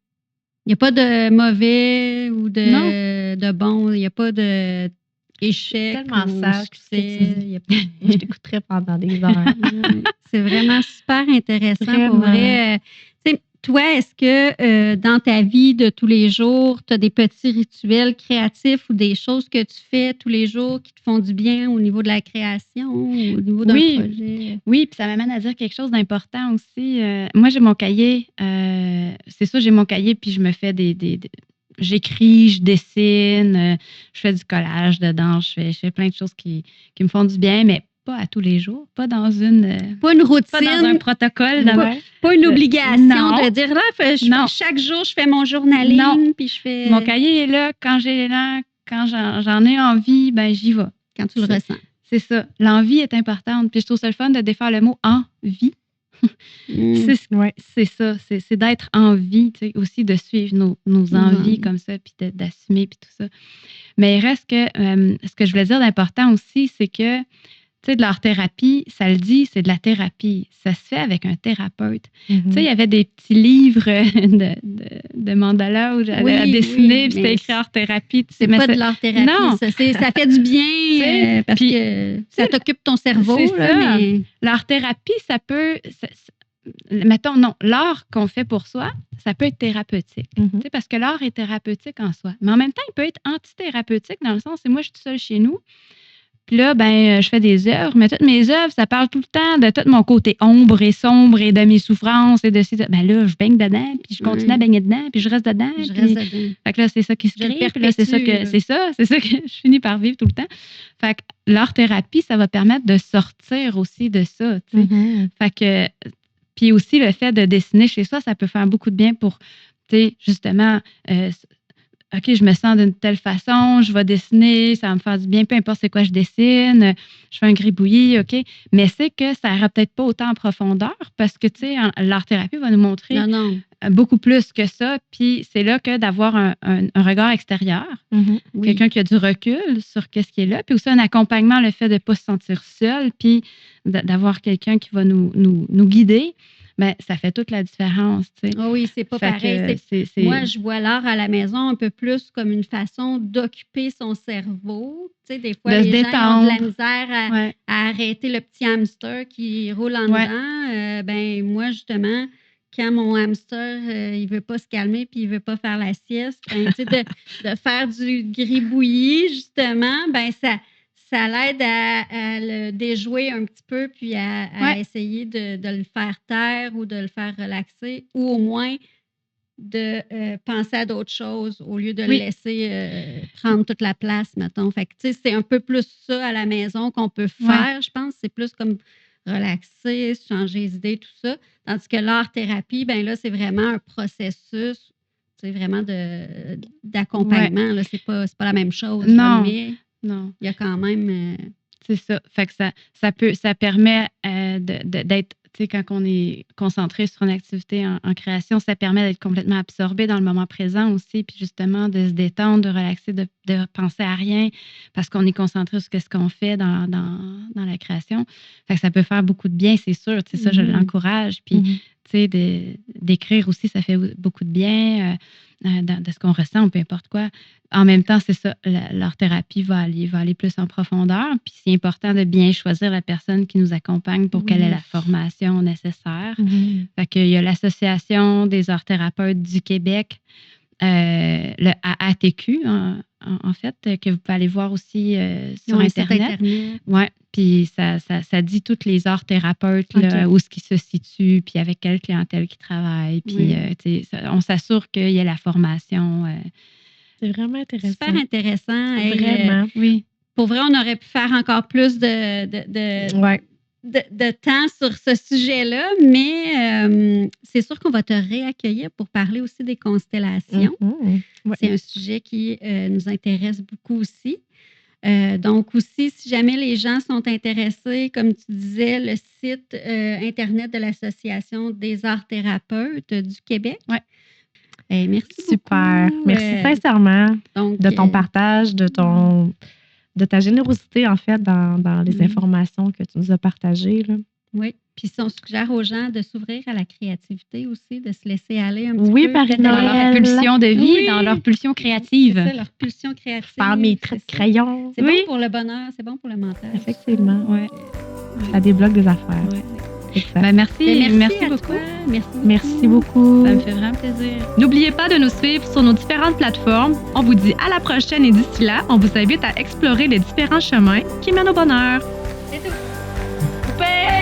Il n'y a pas de mauvais ou de bon. Il n'y a pas de échec. C'est tellement sage. Je t'écouterais pendant des heures. C'est vraiment super intéressant. Vraiment. Pour vrai. Toi, est-ce que dans ta vie de tous les jours, tu as des petits rituels créatifs ou des choses que tu fais tous les jours qui te font du bien au niveau de la création ou au niveau d'un projet? Oui, puis ça m'amène à dire quelque chose d'important aussi. Moi, j'ai mon cahier. C'est ça, j'ai mon cahier, puis je me fais j'écris, je dessine, je fais du collage dedans, je fais plein de choses qui me font du bien, mais pas à tous les jours, pas dans une routine, pas dans un protocole, pas une obligation de dire là, chaque jour je fais mon journaling, puis je fais mon cahier est là quand j'en ai envie, ben j'y vais. Quand tu le ressens. C'est ça, l'envie est importante, puis je trouve ça le fun de défaire le mot envie. C'est ça, c'est d'être en vie, tu sais, aussi de suivre nos envies comme ça, puis d'assumer, puis tout ça. Mais il reste que ce que je voulais dire d'important aussi, c'est que tu sais, de l'art-thérapie, ça le dit, c'est de la thérapie. Ça se fait avec un thérapeute. Tu sais, il y avait des petits livres de mandala où j'avais à dessiner, puis c'était écrit art-thérapie. C'est pas de l'art-thérapie. Non. Ça fait du bien parce que ça t'occupe ton cerveau. C'est ça. Mais l'art-thérapie, ça peut... mettons, non, l'art qu'on fait pour soi, ça peut être thérapeutique. Tu sais, parce que l'art est thérapeutique en soi. Mais en même temps, il peut être antithérapeutique dans le sens, c'est moi, je suis seule chez nous. Puis là, je fais des œuvres, mais toutes mes œuvres, ça parle tout le temps de tout mon côté ombre et sombre et de mes souffrances et de ces... Ben là, je baigne dedans, puis je continue à baigner dedans, puis je reste dedans. Fait que là, c'est ça qui se crée, puis là, c'est ça que je finis par vivre tout le temps. Fait que l'art-thérapie, ça va permettre de sortir aussi de ça, tu sais. Fait que... Puis aussi, le fait de dessiner chez soi, ça peut faire beaucoup de bien pour, tu sais, justement... OK, je me sens d'une telle façon, je vais dessiner, ça va me faire du bien, peu importe c'est quoi je dessine, je fais un gribouillis, OK. Mais c'est que ça n'ira peut-être pas autant en profondeur parce que, tu sais, l'art-thérapie va nous montrer beaucoup plus que ça. Puis c'est là que d'avoir un regard extérieur, quelqu'un qui a du recul sur qu'est-ce qui est là, puis aussi un accompagnement, le fait de ne pas se sentir seul, puis d'avoir quelqu'un qui va nous guider. Ben, ça fait toute la différence, tu sais. Oh oui, c'est pas pareil. Moi, je vois l'art à la maison un peu plus comme une façon d'occuper son cerveau. Tu sais, des fois, les gens ont de la misère à arrêter le petit hamster qui roule en dedans. Ben, moi, justement, quand mon hamster, il veut pas se calmer puis il veut pas faire la sieste, ben, tu sais, de faire du gribouillis, justement, ben, ça l'aide à le déjouer un petit peu, puis à essayer de le faire taire ou de le faire relaxer, ou au moins de penser à d'autres choses au lieu de le laisser prendre toute la place, mettons. Fait que, tu sais, c'est un peu plus ça à la maison qu'on peut faire, je pense. C'est plus comme relaxer, changer les idées, tout ça. Tandis que l'art-thérapie, ben là, c'est vraiment un processus, c'est vraiment d'accompagnement. Là, c'est pas la même chose. Non. Mais il y a quand même... C'est ça. Fait que ça permet d'être, tu sais, quand on est concentré sur une activité en création, ça permet d'être complètement absorbé dans le moment présent aussi, puis justement de se détendre, de relaxer, de penser à rien, parce qu'on est concentré sur ce qu'on fait dans la création. Fait que ça peut faire beaucoup de bien, c'est sûr. Tu sais, ça, je l'encourage. Puis, tu sais, d'écrire aussi, ça fait beaucoup de bien. De ce qu'on ressent ou peu importe quoi. En même temps, c'est ça, leur thérapie va aller plus en profondeur. Puis c'est important de bien choisir la personne qui nous accompagne pour qu'elle ait la formation nécessaire. Fait qu'il y a l'Association des arts-thérapeutes du Québec, le AATQ, en fait, que vous pouvez aller voir aussi sur Internet. Ouais. Puis ça dit tous les arts-thérapeutes, où ce qui se situe, puis avec quelle clientèle qui travaille. Puis on s'assure qu'il y ait la formation. C'est vraiment intéressant. Super intéressant. Vraiment, oui. Pour vrai, on aurait pu faire encore plus de temps sur ce sujet-là, mais c'est sûr qu'on va te réaccueillir pour parler aussi des constellations. C'est un sujet qui nous intéresse beaucoup aussi. Donc aussi, si jamais les gens sont intéressés, comme tu disais, le site Internet de l'Association des arts-thérapeutes du Québec. Oui. Merci Super. beaucoup. Merci sincèrement de ton partage, de ta générosité, en fait, dans les informations que tu nous as partagées, là. Oui. Puis si on suggère aux gens de s'ouvrir à la créativité aussi, de se laisser aller un petit peu. Oui, par dans leur pulsion de vie, dans leur pulsion créative. C'est ça, leur pulsion créative. Par mes traits de crayon. C'est bon pour le bonheur, c'est bon pour le mental. Effectivement. Oui. Ça débloque des affaires. Ouais. Ben merci beaucoup. Merci beaucoup. Ça me fait vraiment plaisir. N'oubliez pas de nous suivre sur nos différentes plateformes. On vous dit à la prochaine et d'ici là, on vous invite à explorer les différents chemins qui mènent au bonheur. C'est tout. Super!